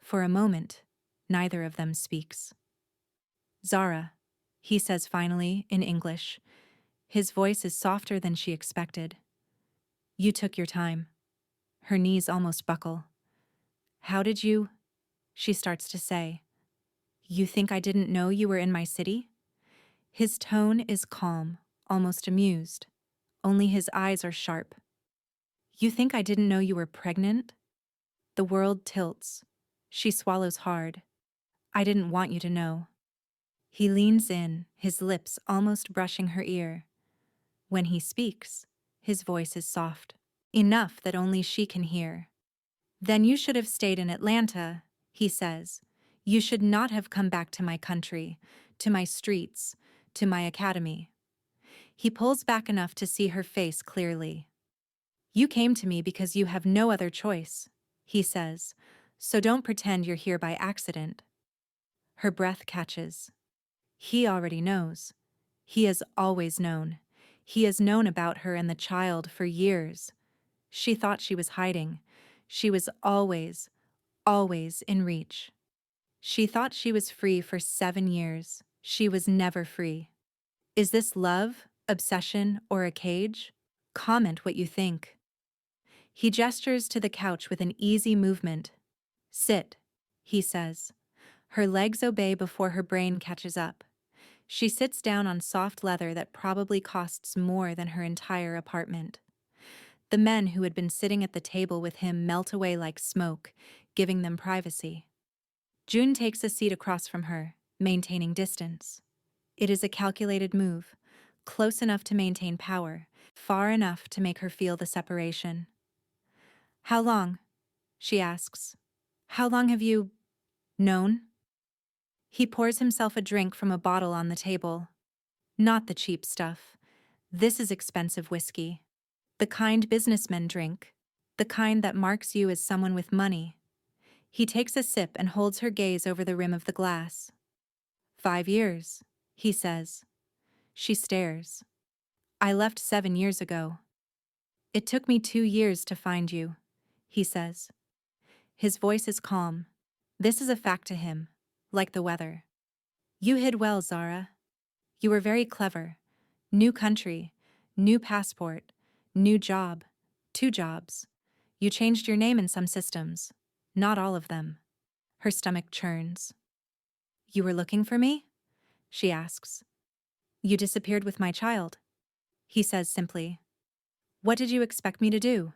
For a moment, neither of them speaks. "Zara," he says finally, in English. His voice is softer than she expected. "You took your time." Her knees almost buckle. "How did you?" she starts to say. You think I didn't know you were in my city? His tone is calm, almost amused. Only his eyes are sharp. You think I didn't know you were pregnant? The world tilts. She swallows hard. I didn't want you to know. He leans in, his lips almost brushing her ear. When he speaks, his voice is soft, enough that only she can hear. Then you should have stayed in Atlanta, he says. You should not have come back to my country, to my streets, to my academy. He pulls back enough to see her face clearly. You came to me because you have no other choice, he says, so don't pretend you're here by accident. Her breath catches. He already knows. He has always known. He has known about her and the child for years. She thought she was hiding. She was always in reach. She thought she was free for 7 years. She was never free. Is this love, obsession, or a cage? Comment what you think. He gestures to the couch with an easy movement. Sit, he says. Her legs obey before her brain catches up. She sits down on soft leather that probably costs more than her entire apartment. The men who had been sitting at the table with him melt away like smoke, giving them privacy. June takes a seat across from her, maintaining distance. It is a calculated move, close enough to maintain power, far enough to make her feel the separation. How long? She asks. How long have you known? He pours himself a drink from a bottle on the table. Not the cheap stuff. This is expensive whiskey. The kind businessmen drink. The kind that marks you as someone with money. He takes a sip and holds her gaze over the rim of the glass. 5 years, he says. She stares. I left 7 years ago. It took me 2 years to find you, he says. His voice is calm. This is a fact to him, like the weather. You hid well, Zara. You were very clever. New country, new passport, new job, 2 jobs. You changed your name in some systems, not all of them. Her stomach churns. You were looking for me? She asks. You disappeared with my child, he says simply. What did you expect me to do?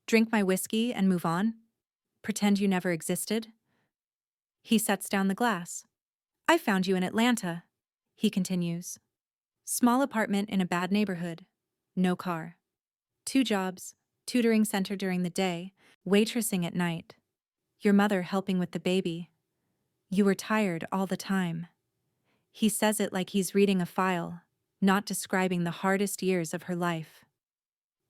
Drink my whiskey and move on? Pretend you never existed? He sets down the glass. I found you in Atlanta, he continues. Small apartment in a bad neighborhood. No car. 2 jobs, tutoring center during the day, waitressing at night. Your mother helping with the baby. You were tired all the time. He says it like he's reading a file, not describing the hardest years of her life.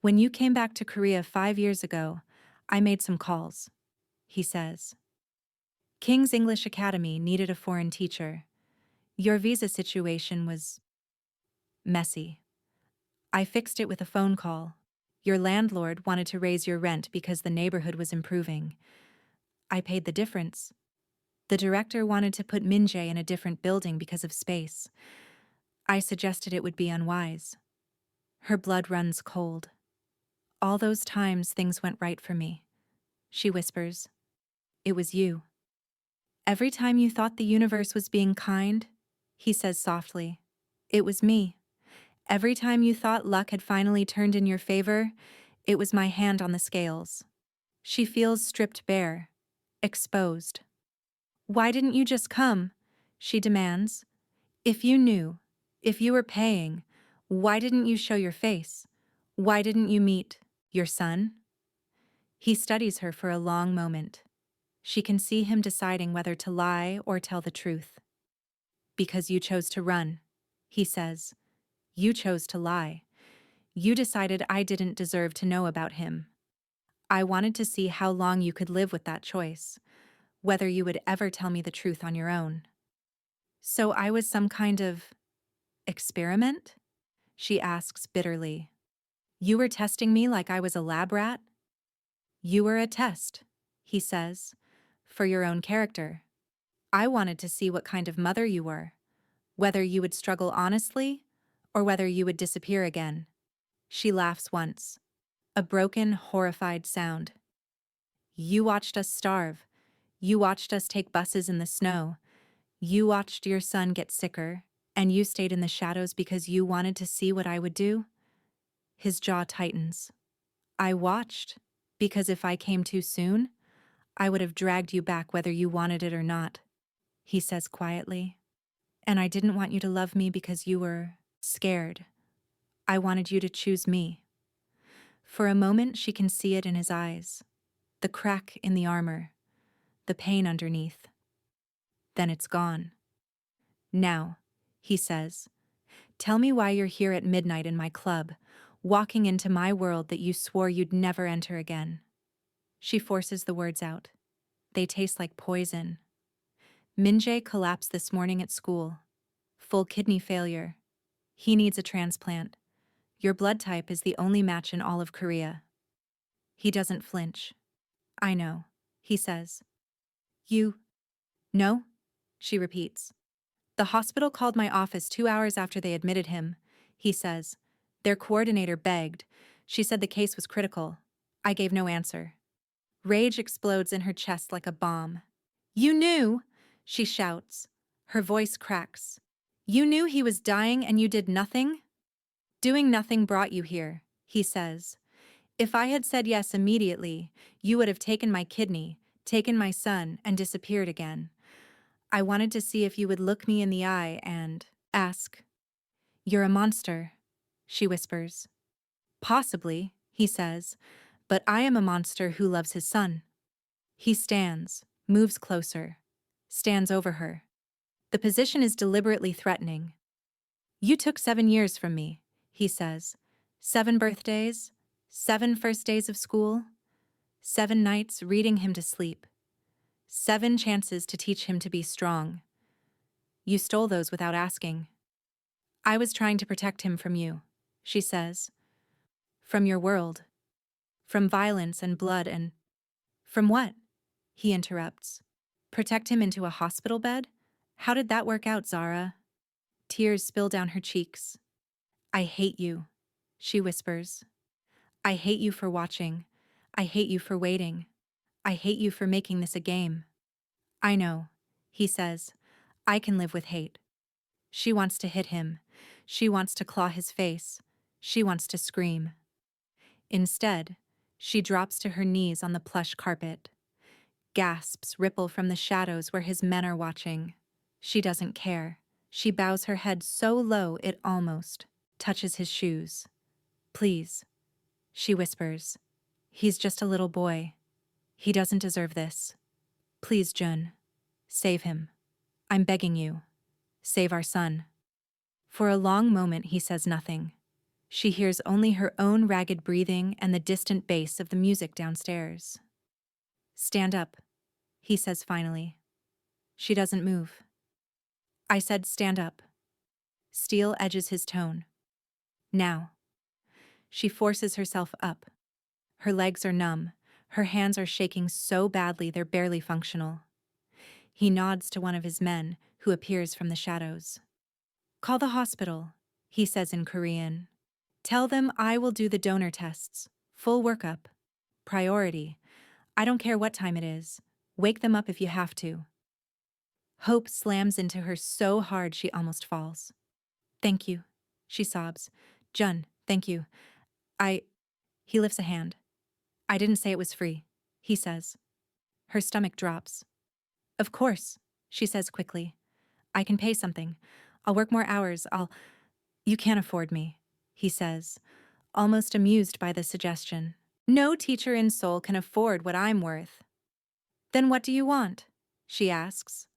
When you came back to Korea 5 years ago, I made some calls, he says. King's English Academy needed a foreign teacher. Your visa situation was messy. I fixed it with a phone call. Your landlord wanted to raise your rent because the neighborhood was improving. I paid the difference. The director wanted to put Minjae in a different building because of space. I suggested it would be unwise. Her blood runs cold. All those times things went right for me. She whispers. It was you. Every time you thought the universe was being kind, he says softly, it was me. Every time you thought luck had finally turned in your favor, it was my hand on the scales. She feels stripped bare, exposed. Why didn't you just come? She demands. If you knew, if you were paying, why didn't you show your face? Why didn't you meet your son? He studies her for a long moment. She can see him deciding whether to lie or tell the truth. Because you chose to run, he says. You chose to lie. You decided I didn't deserve to know about him. I wanted to see how long you could live with that choice, whether you would ever tell me the truth on your own. So I was some kind of experiment? She asks bitterly. You were testing me like I was a lab rat? You were a test, he says, for your own character. I wanted to see what kind of mother you were, whether you would struggle honestly or whether you would disappear again. She laughs once, a broken, horrified sound. You watched us starve. You watched us take buses in the snow. You watched your son get sicker, and you stayed in the shadows because you wanted to see what I would do? His jaw tightens. I watched, because if I came too soon, I would have dragged you back whether you wanted it or not, he says quietly. And I didn't want you to love me because you were scared. I wanted you to choose me. For a moment, she can see it in his eyes, the crack in the armor, the pain underneath. Then it's gone. Now, he says, tell me why you're here at midnight in my club, walking into my world that you swore you'd never enter again. She forces the words out. They taste like poison. Minjae collapsed this morning at school. Full kidney failure. He needs a transplant. Your blood type is the only match in all of Korea. He doesn't flinch. I know, he says. You know? She repeats. The hospital called my office 2 hours after they admitted him, he says. Their coordinator begged. She said the case was critical. I gave no answer. Rage explodes in her chest like a bomb. You knew, she shouts. Her voice cracks. You knew he was dying and you did nothing? Doing nothing brought you here, he says. If I had said yes immediately, you would have taken my kidney, taken my son, and disappeared again. I wanted to see if you would look me in the eye and ask. You're a monster, she whispers. Possibly, he says, but I am a monster who loves his son. He stands, moves closer, stands over her. The position is deliberately threatening. You took 7 years from me, he says. 7 birthdays, 7 first days of school, 7 nights reading him to sleep, 7 chances to teach him to be strong. You stole those without asking. I was trying to protect him from you, she says. From your world. From violence and blood and... From what? He interrupts. Protect him into a hospital bed? How did that work out, Zara? Tears spill down her cheeks. I hate you, she whispers. I hate you for watching. I hate you for waiting. I hate you for making this a game. I know, he says. I can live with hate. She wants to hit him. She wants to claw his face. She wants to scream. Instead, she drops to her knees on the plush carpet. Gasps ripple from the shadows where his men are watching. She doesn't care. She bows her head so low it almost touches his shoes. Please, she whispers. He's just a little boy. He doesn't deserve this. Please, Jun. Save him. I'm begging you. Save our son. For a long moment he says nothing. She hears only her own ragged breathing and the distant bass of the music downstairs. Stand up, he says finally. She doesn't move. I said stand up. Steel edges his tone. Now. She forces herself up. Her legs are numb. Her hands are shaking so badly they're barely functional. He nods to one of his men, who appears from the shadows. Call the hospital, he says in Korean. Tell them I will do the donor tests. Full workup. Priority. I don't care what time it is. Wake them up if you have to. Hope slams into her so hard she almost falls. Thank you, she sobs. Jun, thank you. He lifts a hand. I didn't say it was free, he says. Her stomach drops. Of course, she says quickly. I can pay something. I'll work more hours. You can't afford me, he says, almost amused by the suggestion. No teacher in Seoul can afford what I'm worth. Then what do you want? She asks.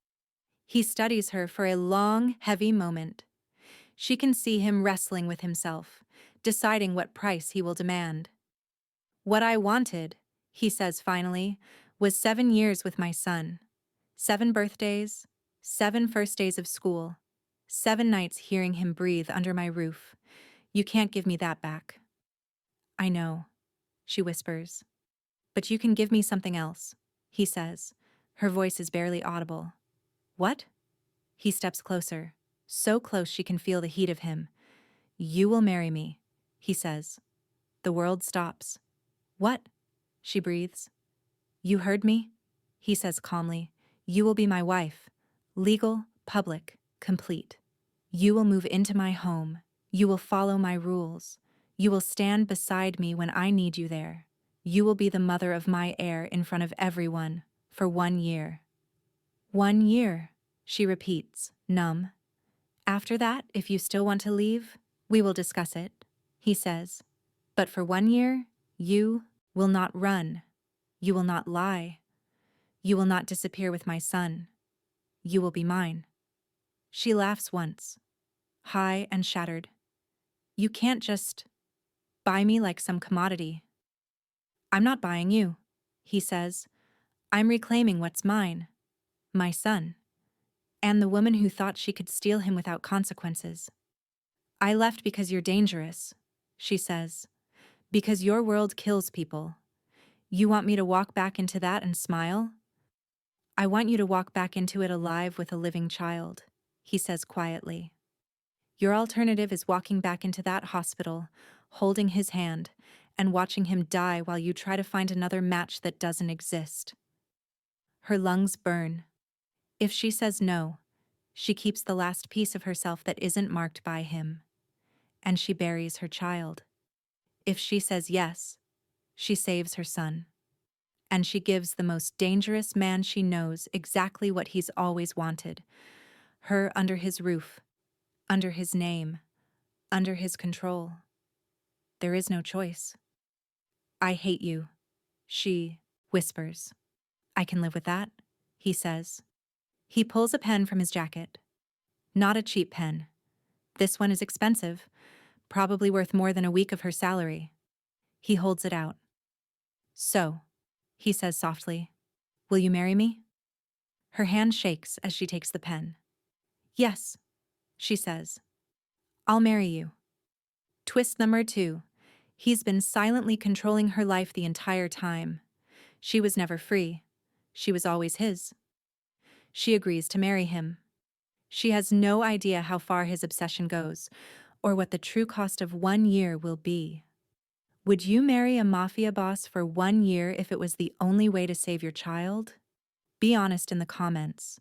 He studies her for a long, heavy moment. She can see him wrestling with himself, deciding what price he will demand. What I wanted, he says finally, was 7 years with my son. 7 birthdays, 7 first days of school, 7 nights hearing him breathe under my roof. You can't give me that back. I know, she whispers. But you can give me something else, he says. Her voice is barely audible. What? He steps closer, so close she can feel the heat of him. You will marry me, he says. The world stops. What? She breathes. You heard me? He says calmly. You will be my wife. Legal, public, complete. You will move into my home. You will follow my rules. You will stand beside me when I need you there. You will be the mother of my heir in front of everyone, for 1 year. 1 year, she repeats, numb. After that, if you still want to leave, we will discuss it, he says. But for 1 year, you will not run. You will not lie. You will not disappear with my son. You will be mine. She laughs once, high and shattered. You can't just buy me like some commodity. I'm not buying you, he says. I'm reclaiming what's mine, my son, and the woman who thought she could steal him without consequences. I left because you're dangerous, she says, because your world kills people. You want me to walk back into that and smile? I want you to walk back into it alive with a living child, he says quietly. Your alternative is walking back into that hospital, holding his hand, and watching him die while you try to find another match that doesn't exist. Her lungs burn. If she says no, she keeps the last piece of herself that isn't marked by him. And she buries her child. If she says yes, she saves her son. And she gives the most dangerous man she knows exactly what he's always wanted. Her under his roof, under his name, under his control. There is no choice. I hate you, she whispers. I can live with that, he says. He pulls a pen from his jacket. Not a cheap pen. This one is expensive, probably worth more than a week of her salary. He holds it out. So, he says softly, will you marry me? Her hand shakes as she takes the pen. Yes, she says. I'll marry you. Twist number 2. He's been silently controlling her life the entire time. She was never free. She was always his. She agrees to marry him. She has no idea how far his obsession goes, or what the true cost of 1 year will be. Would you marry a mafia boss for 1 year if it was the only way to save your child? Be honest in the comments.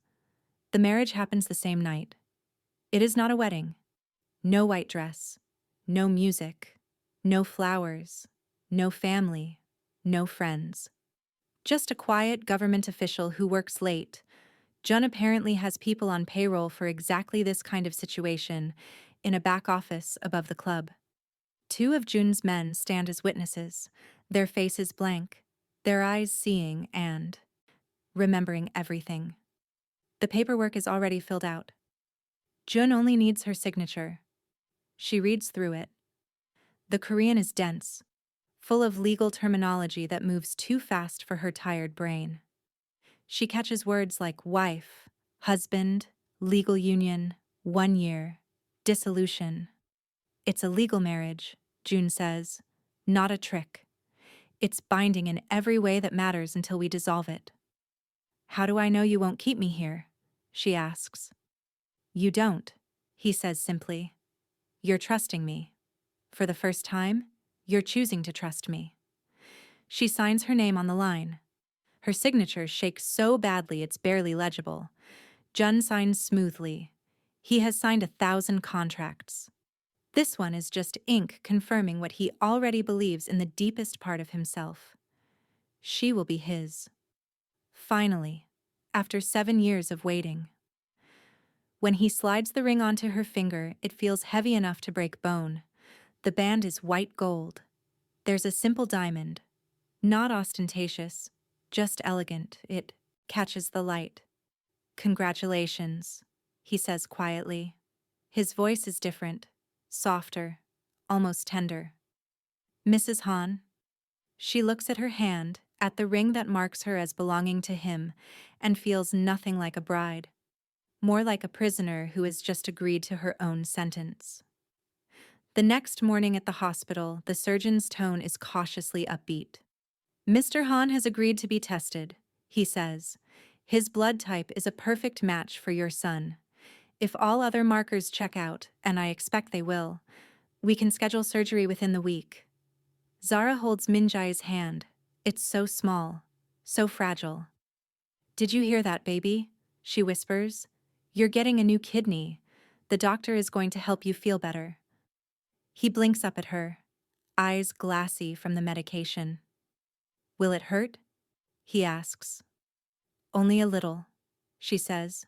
The marriage happens the same night. It is not a wedding. No white dress. No music. No flowers. No family. No friends. Just a quiet government official who works late. Jun apparently has people on payroll for exactly this kind of situation in a back office above the club. 2 of Jun's men stand as witnesses, their faces blank, their eyes seeing and remembering everything. The paperwork is already filled out. Jun only needs her signature. She reads through it. The Korean is dense, full of legal terminology that moves too fast for her tired brain. She catches words like wife, husband, legal union, 1 year, dissolution. It's a legal marriage, Jun says, not a trick. It's binding in every way that matters until we dissolve it. How do I know you won't keep me here? She asks. You don't, he says simply. You're trusting me. For the first time, you're choosing to trust me. She signs her name on the line. Her signature shakes so badly it's barely legible. Jun signs smoothly. He has signed 1,000 contracts. This one is just ink confirming what he already believes in the deepest part of himself. She will be his. Finally, after 7 years of waiting. When he slides the ring onto her finger, it feels heavy enough to break bone. The band is white gold. There's a simple diamond. Not ostentatious, just elegant. It catches the light. Congratulations, he says quietly. His voice is different, softer, almost tender. Mrs. Han. She looks at her hand, at the ring that marks her as belonging to him, and feels nothing like a bride. More like a prisoner who has just agreed to her own sentence. The next morning at the hospital, the surgeon's tone is cautiously upbeat. Mr. Han has agreed to be tested, he says. His blood type is a perfect match for your son. If all other markers check out, and I expect they will, we can schedule surgery within the week. Zara holds Minjai's hand. It's so small, so fragile. Did you hear that, baby? She whispers. You're getting a new kidney. The doctor is going to help you feel better. He blinks up at her, eyes glassy from the medication. Will it hurt? He asks. Only a little, she says.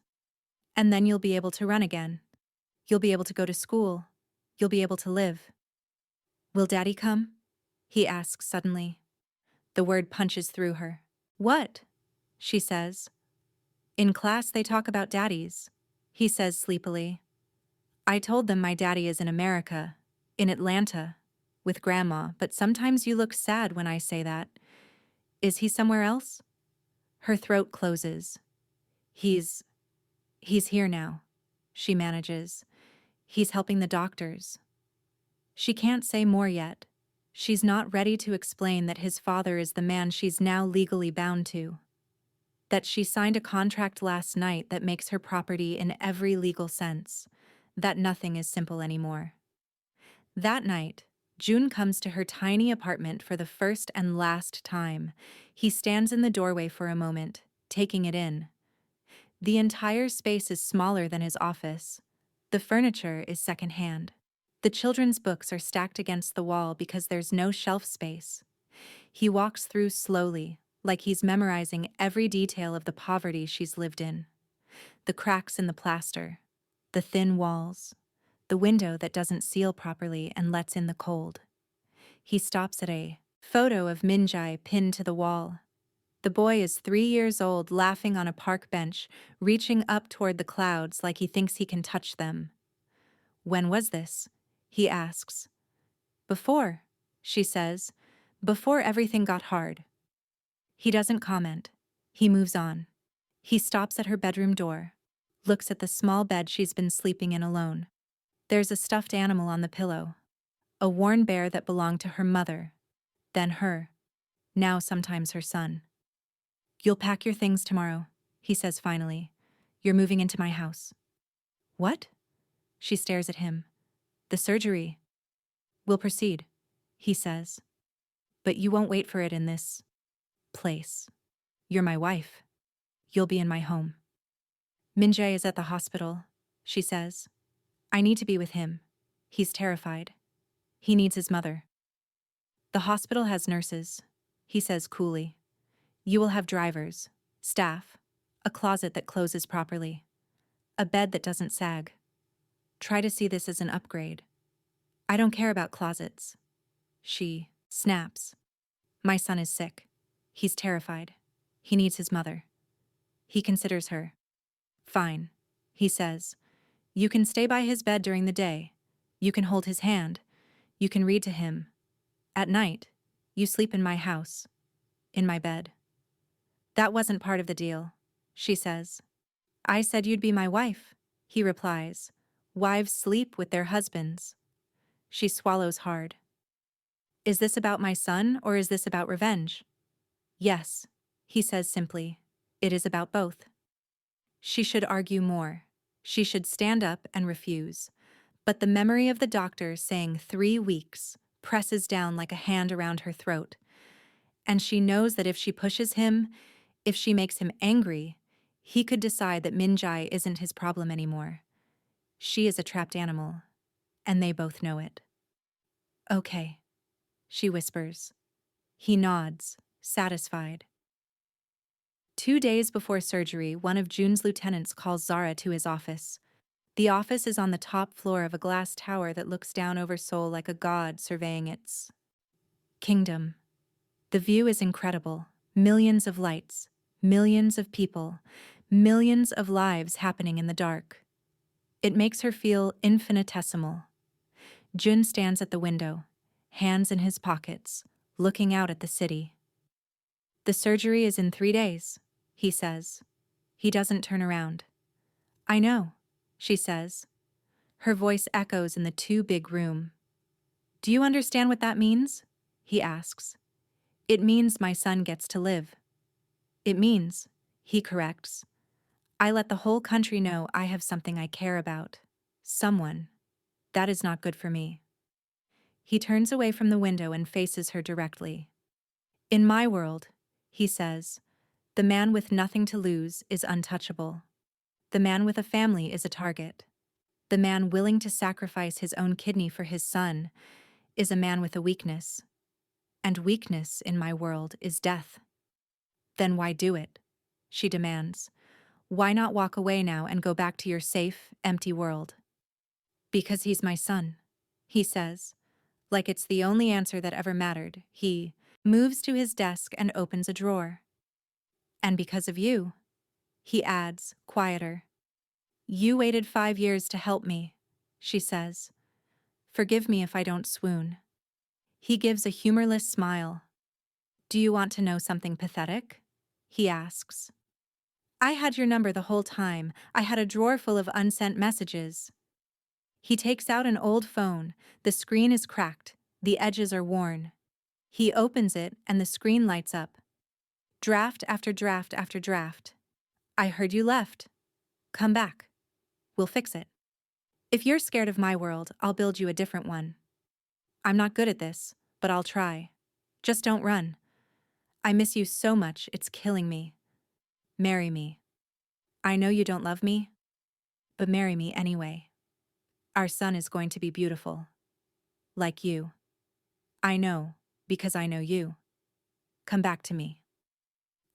And then you'll be able to run again. You'll be able to go to school. You'll be able to live. Will Daddy come? He asks suddenly. The word punches through her. What? She says. In class they talk about daddies, he says sleepily. I told them my daddy is in America, in Atlanta, with Grandma, but sometimes you look sad when I say that. Is he somewhere else? Her throat closes. He's here now, she manages. He's helping the doctors. She can't say more yet. She's not ready to explain that his father is the man she's now legally bound to. That she signed a contract last night that makes her property in every legal sense. That nothing is simple anymore. That night, June comes to her tiny apartment for the first and last time. He stands in the doorway for a moment, taking it in. The entire space is smaller than his office. The furniture is secondhand. The children's books are stacked against the wall because there's no shelf space. He walks through slowly, like he's memorizing every detail of the poverty she's lived in. The cracks in the plaster, the thin walls, the window that doesn't seal properly and lets in the cold. He stops at a photo of Minjae pinned to the wall. The boy is 3 years old, laughing on a park bench, reaching up toward the clouds like he thinks he can touch them. When was this? He asks. Before, she says. Before everything got hard. He doesn't comment. He moves on. He stops at her bedroom door, looks at the small bed she's been sleeping in alone. There's a stuffed animal on the pillow. A worn bear that belonged to her mother, then her, now sometimes her son. You'll pack your things tomorrow, he says finally. You're moving into my house. What? She stares at him. The surgery. We'll proceed, he says. But you won't wait for it in this place. You're my wife. You'll be in my home. Minjae is at the hospital, she says. I need to be with him. He's terrified. He needs his mother. The hospital has nurses, he says coolly. You will have drivers, staff, a closet that closes properly, a bed that doesn't sag. Try to see this as an upgrade. I don't care about closets. She snaps. My son is sick. He's terrified. He needs his mother. He considers her. Fine, he says. You can stay by his bed during the day. You can hold his hand. You can read to him. At night, you sleep in my house, in my bed. That wasn't part of the deal, she says. I said you'd be my wife, he replies. Wives sleep with their husbands. She swallows hard. Is this about my son or is this about revenge? Yes, he says simply. It is about both. She should argue more. She should stand up and refuse. But the memory of the doctor saying 3 weeks presses down like a hand around her throat. And she knows that if she pushes him, if she makes him angry, he could decide that Minjae isn't his problem anymore. She is a trapped animal, and they both know it. Okay, she whispers. He nods, satisfied. 2 days before surgery, one of June's lieutenants calls Zara to his office. The office is on the top floor of a glass tower that looks down over Seoul like a god surveying its kingdom. The view is incredible. Millions of lights, millions of people, millions of lives happening in the dark. It makes her feel infinitesimal. Jun stands at the window, hands in his pockets, looking out at the city. The surgery is in 3 days, he says. He doesn't turn around. I know, she says. Her voice echoes in the too big room. Do you understand what that means? He asks. It means my son gets to live. It means, he corrects, I let the whole country know I have something I care about. Someone. That is not good for me. He turns away from the window and faces her directly. In my world, he says, the man with nothing to lose is untouchable. The man with a family is a target. The man willing to sacrifice his own kidney for his son is a man with a weakness. And weakness in my world is death. Then why do it? She demands. Why not walk away now and go back to your safe, empty world? Because he's my son, he says. Like it's the only answer that ever mattered. He moves to his desk and opens a drawer. And because of you, he adds, quieter. You waited 5 years to help me, she says. Forgive me if I don't swoon. He gives a humorless smile. Do you want to know something pathetic? He asks. I had your number the whole time. I had a drawer full of unsent messages. He takes out an old phone. The screen is cracked. The edges are worn. He opens it and the screen lights up. Draft after draft after draft. I heard you left. Come back. We'll fix it. If you're scared of my world, I'll build you a different one. I'm not good at this, but I'll try. Just don't run. I miss you so much, it's killing me. Marry me. I know you don't love me, but marry me anyway. Our son is going to be beautiful. Like you. I know, because I know you. Come back to me.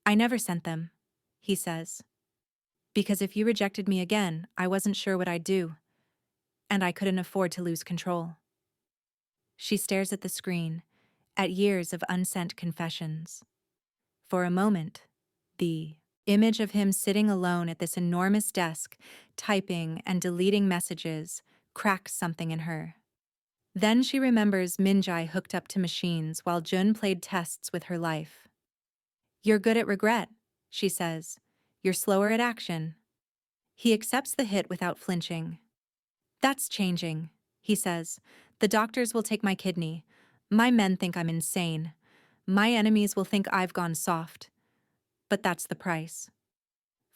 I never sent them, he says. Because if you rejected me again, I wasn't sure what I'd do. And I couldn't afford to lose control. She stares at the screen, at years of unsent confessions. For a moment, the image of him sitting alone at this enormous desk, typing and deleting messages, cracks something in her. Then she remembers Minjae hooked up to machines while Jun played tests with her life. You're good at regret, she says. You're slower at action. He accepts the hit without flinching. That's changing, he says. The doctors will take my kidney. My men think I'm insane. My enemies will think I've gone soft. But that's the price.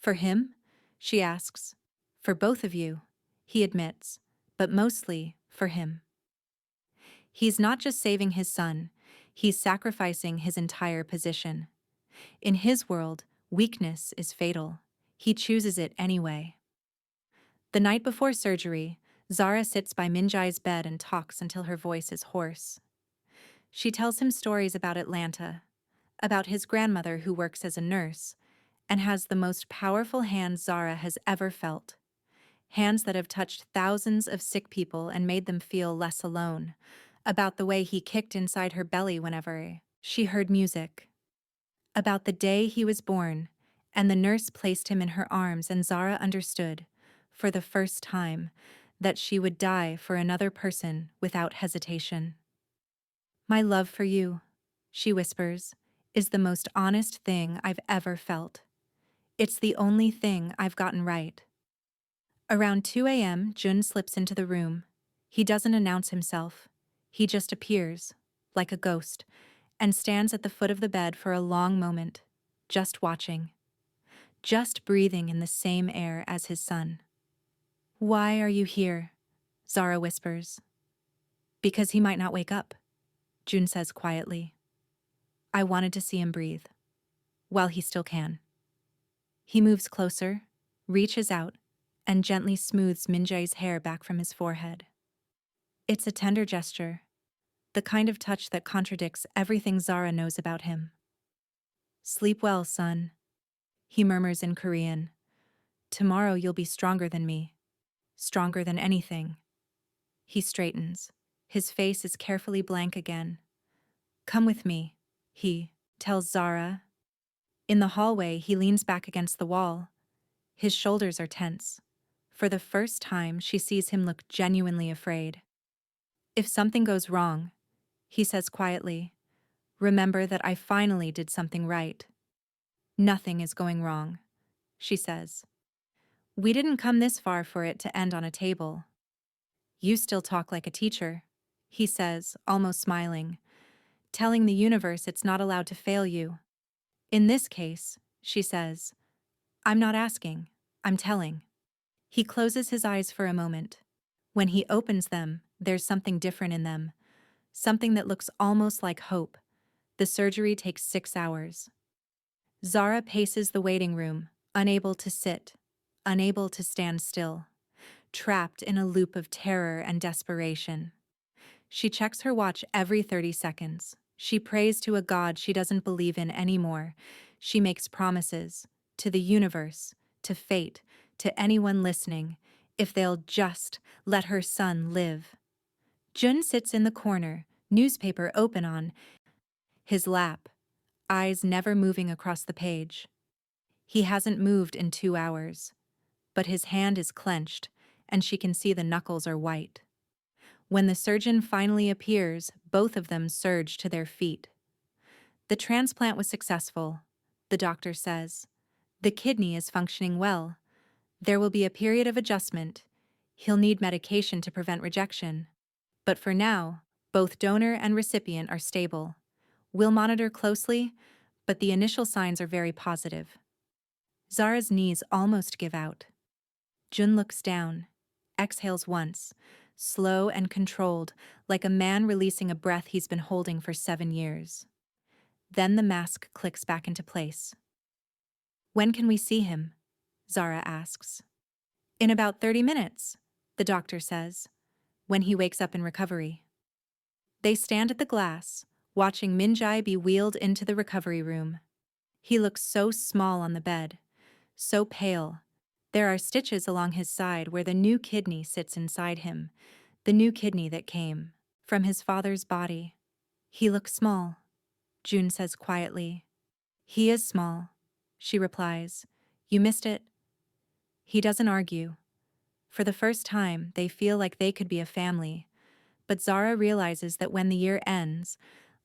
For him? She asks. For both of you, he admits, but mostly for him. He's not just saving his son, he's sacrificing his entire position. In his world, weakness is fatal. He chooses it anyway. The night before surgery, Zara sits by Minjae's bed and talks until her voice is hoarse. She tells him stories about Atlanta, about his grandmother who works as a nurse, and has the most powerful hands Zara has ever felt. Hands that have touched thousands of sick people and made them feel less alone, about the way he kicked inside her belly whenever she heard music, about the day he was born, and the nurse placed him in her arms and Zara understood, for the first time, that she would die for another person without hesitation. My love for you, she whispers, is the most honest thing I've ever felt. It's the only thing I've gotten right. Around 2 a.m., Jun slips into the room. He doesn't announce himself. He just appears, like a ghost, and stands at the foot of the bed for a long moment, just watching, just breathing in the same air as his son. Why are you here? Zara whispers. Because he might not wake up, Jun says quietly. I wanted to see him breathe, while he still can. He moves closer, reaches out, and gently smooths Minjae's hair back from his forehead. It's a tender gesture, the kind of touch that contradicts everything Zara knows about him. Sleep well, son, he murmurs in Korean. Tomorrow you'll be stronger than me, stronger than anything. He straightens. His face is carefully blank again. Come with me, he tells Zara. In the hallway, he leans back against the wall. His shoulders are tense. For the first time, she sees him look genuinely afraid. If something goes wrong, he says quietly, remember that I finally did something right. Nothing is going wrong, she says. We didn't come this far for it to end on a table. You still talk like a teacher, he says, almost smiling, telling the universe it's not allowed to fail you. In this case, she says, I'm not asking, I'm telling. He closes his eyes for a moment. When he opens them, there's something different in them, something that looks almost like hope. The surgery takes 6 hours. Zara paces the waiting room, unable to sit, unable to stand still, trapped in a loop of terror and desperation. She checks her watch every 30 seconds. She prays to a god she doesn't believe in anymore. She makes promises to the universe, to fate, to anyone listening, if they'll just let her son live. Jun sits in the corner, newspaper open on his lap, eyes never moving across the page. He hasn't moved in 2 hours, but his hand is clenched, and she can see the knuckles are white. When the surgeon finally appears, both of them surge to their feet. The transplant was successful, the doctor says. The kidney is functioning well. There will be a period of adjustment. He'll need medication to prevent rejection. But for now, both donor and recipient are stable. We'll monitor closely, but the initial signs are very positive. Zara's knees almost give out. Jun looks down, exhales once, slow and controlled, like a man releasing a breath he's been holding for 7 years. Then the mask clicks back into place. "When can we see him?" Zara asks. "In about 30 minutes, the doctor says, when he wakes up in recovery." They stand at the glass, watching Minjai be wheeled into the recovery room. He looks so small on the bed, so pale. There are stitches along his side where the new kidney sits inside him, the new kidney that came from his father's body. "He looks small," June says quietly. "He is small," she replies. "You missed it." He doesn't argue. For the first time, they feel like they could be a family. But Zara realizes that when the year ends,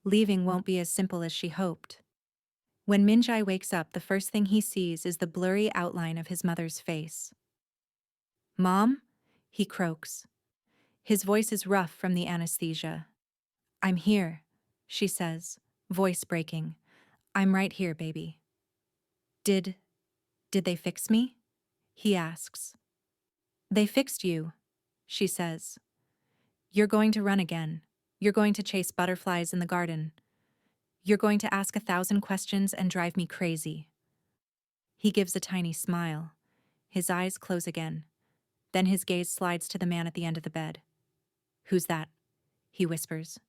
leaving won't be as simple as she hoped. When Minjai wakes up, the first thing he sees is the blurry outline of his mother's face. "Mom?" he croaks. His voice is rough from the anesthesia. "I'm here," she says, voice breaking. "I'm right here, baby." Did they fix me?" he asks. "They fixed you," she says. "You're going to run again. You're going to chase butterflies in the garden. You're going to ask 1,000 questions and drive me crazy." He gives a tiny smile. His eyes close again. Then his gaze slides to the man at the end of the bed. "Who's that?" he whispers.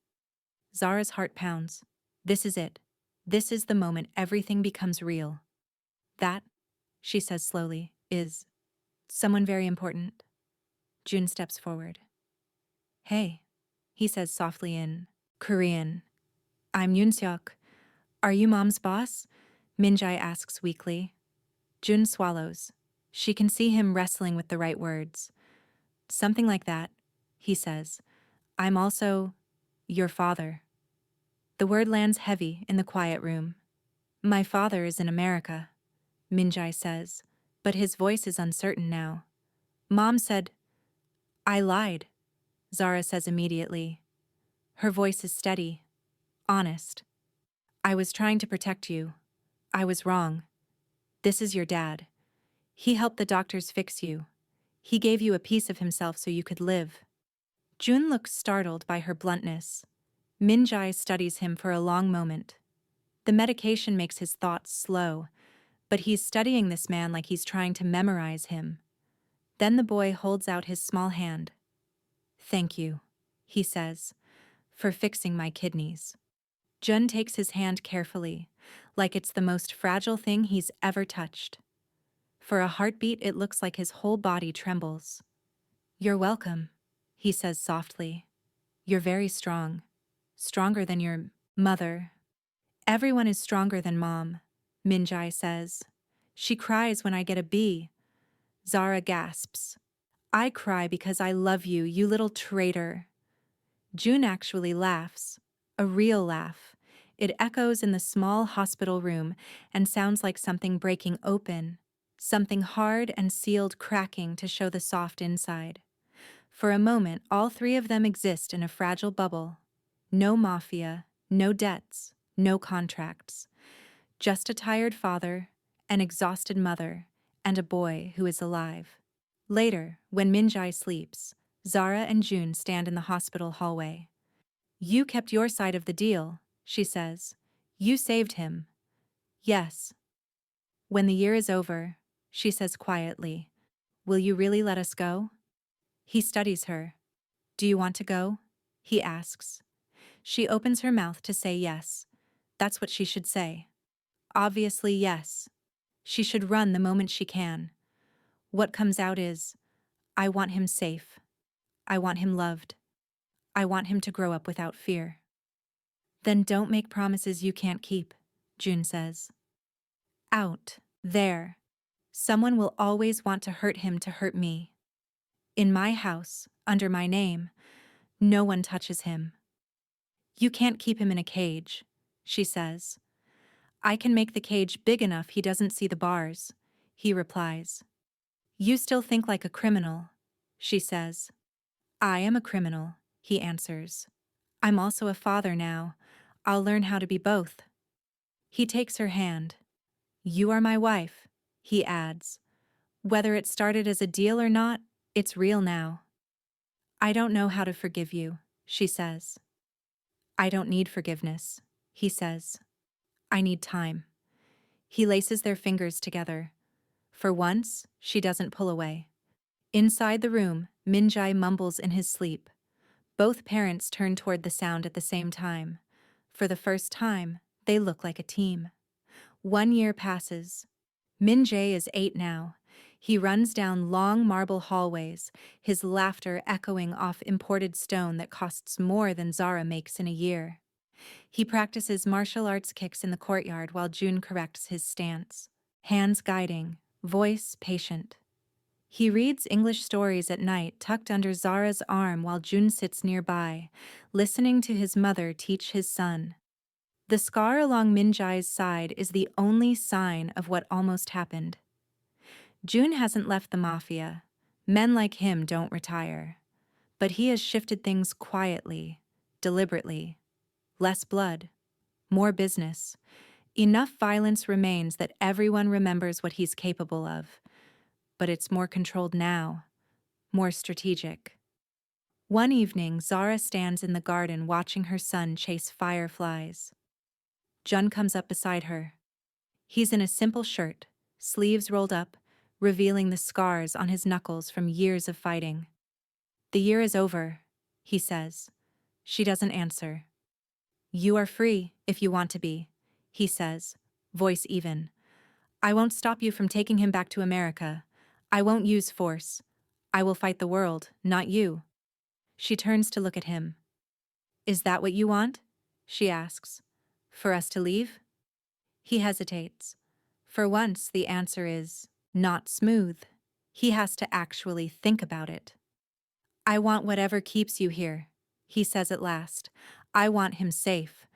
Zara's heart pounds. This is it. This is the moment everything becomes real. "That," she says slowly, "is someone very important." June steps forward. "Hey," he says softly in Korean. "I'm Yoon-seok. Are you Mom's boss?" Minjai asks weakly. June swallows. She can see him wrestling with the right words. "Something like that," he says. "I'm also your father." The word lands heavy in the quiet room. "My father is in America," Minjai says, but his voice is uncertain now. "Mom said..." "I lied," Zara says immediately. Her voice is steady, honest. "I was trying to protect you. I was wrong. This is your dad. He helped the doctors fix you. He gave you a piece of himself so you could live." June looks startled by her bluntness. Minjai studies him for a long moment. The medication makes his thoughts slow, but he's studying this man like he's trying to memorize him. Then the boy holds out his small hand. "Thank you," he says, "for fixing my kidneys." Jun takes his hand carefully, like it's the most fragile thing he's ever touched. For a heartbeat, it looks like his whole body trembles. "You're welcome," he says softly. "You're very strong. Stronger than your mother." "Everyone is stronger than Mom," Minjai says. "She cries when I get a B." Zara gasps. "I cry because I love you, you little traitor." June actually laughs. A real laugh. It echoes in the small hospital room and sounds like something breaking open, something hard and sealed cracking to show the soft inside. For a moment, all three of them exist in a fragile bubble. No mafia, no debts, no contracts. Just a tired father, an exhausted mother, and a boy who is alive. Later, when Minjai sleeps, Zara and June stand in the hospital hallway. "You kept your side of the deal," she says. "You saved him." "Yes." "When the year is over," she says quietly, Will you really let us go? He studies her. Do you want to go? He asks. She opens her mouth to say yes. That's what she should say. Obviously, yes. She should run the moment she can. What comes out is, I want him safe. I want him loved. I want him to grow up without fear. Then don't make promises you can't keep, June says. Out there. Someone will always want to hurt him to hurt me. In my house, under my name, no one touches him. You can't keep him in a cage, she says. I can make the cage big enough he doesn't see the bars, he replies. You still think like a criminal, she says. I am a criminal, he answers. I'm also a father now. I'll learn how to be both. He takes her hand. You are my wife, he adds. Whether it started as a deal or not, it's real now. I don't know how to forgive you, she says. I don't need forgiveness, he says. I need time. He laces their fingers together. For once, she doesn't pull away. Inside the room, Min-jae mumbles in his sleep. Both parents turn toward the sound at the same time. For the first time, they look like a team. 1 year passes. Min-jae is 8 now. He runs down long marble hallways, his laughter echoing off imported stone that costs more than Zara makes in a year. He practices martial arts kicks in the courtyard while June corrects his stance. Hands guiding, voice patient. He reads English stories at night tucked under Zara's arm while June sits nearby, listening to his mother teach his son. The scar along Min-jae's side is the only sign of what almost happened. June hasn't left the Mafia. Men like him don't retire. But he has shifted things quietly, deliberately. Less blood, more business. Enough violence remains that everyone remembers what he's capable of. But it's more controlled now, more strategic. One evening, Zara stands in the garden watching her son chase fireflies. Jun comes up beside her. He's in a simple shirt, sleeves rolled up, revealing the scars on his knuckles from years of fighting. The year is over, he says. She doesn't answer. You are free, if you want to be, he says, voice even. I won't stop you from taking him back to America. I won't use force. I will fight the world, not you. She turns to look at him. Is that what you want? She asks. For us to leave? He hesitates. For once, the answer is not smooth. He has to actually think about it. I want whatever keeps you here, he says at last. I want him safe.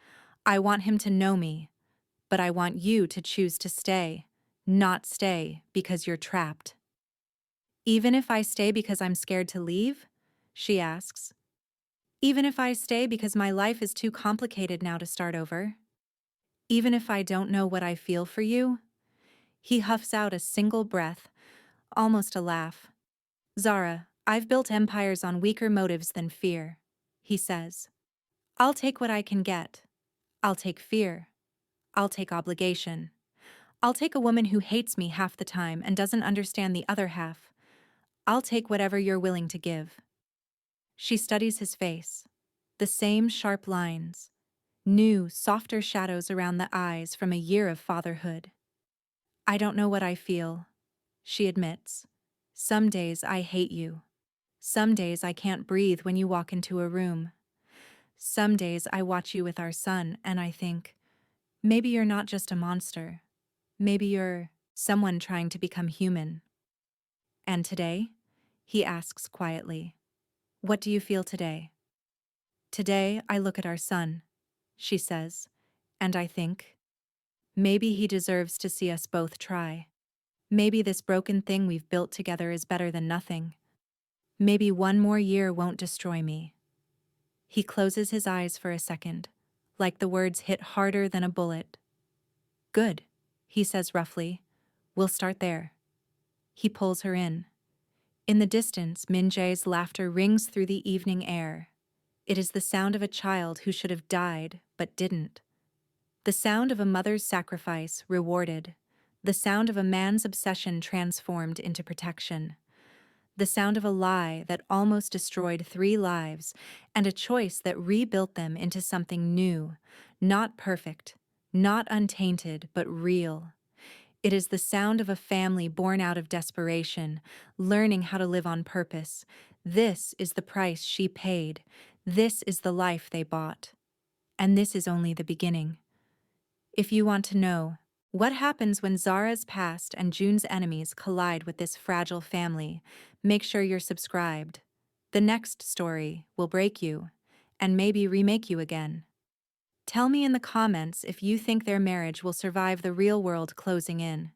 I want him to know me. But I want you to choose to stay, not stay because you're trapped. Even if I stay because I'm scared to leave? She asks. Even if I stay because my life is too complicated now to start over? Even if I don't know what I feel for you? He huffs out a single breath, almost a laugh. Zara, I've built empires on weaker motives than fear, he says. I'll take what I can get. I'll take fear. I'll take obligation. I'll take a woman who hates me half the time and doesn't understand the other half. I'll take whatever you're willing to give. She studies his face. The same sharp lines. New, softer shadows around the eyes from a year of fatherhood. I don't know what I feel, she admits. Some days I hate you. Some days I can't breathe when you walk into a room. Some days I watch you with our son and I think, maybe you're not just a monster. Maybe you're someone trying to become human. And today? He asks quietly. What do you feel today? Today I look at our son, she says, and I think, maybe he deserves to see us both try. Maybe this broken thing we've built together is better than nothing. Maybe 1 more year won't destroy me. He closes his eyes for a second, like the words hit harder than a bullet. Good, he says roughly. We'll start there. He pulls her in. In the distance, Min-jae's laughter rings through the evening air. It is the sound of a child who should have died, but didn't. The sound of a mother's sacrifice rewarded. The sound of a man's obsession transformed into protection. The sound of a lie that almost destroyed 3 lives, and a choice that rebuilt them into something new, not perfect, not untainted, but real. It is the sound of a family born out of desperation, learning how to live on purpose. This is the price she paid. This is the life they bought. And this is only the beginning. If you want to know, what happens when Zara's past and June's enemies collide with this fragile family, make sure you're subscribed. The next story will break you, and maybe remake you again. Tell me in the comments if you think their marriage will survive the real world closing in.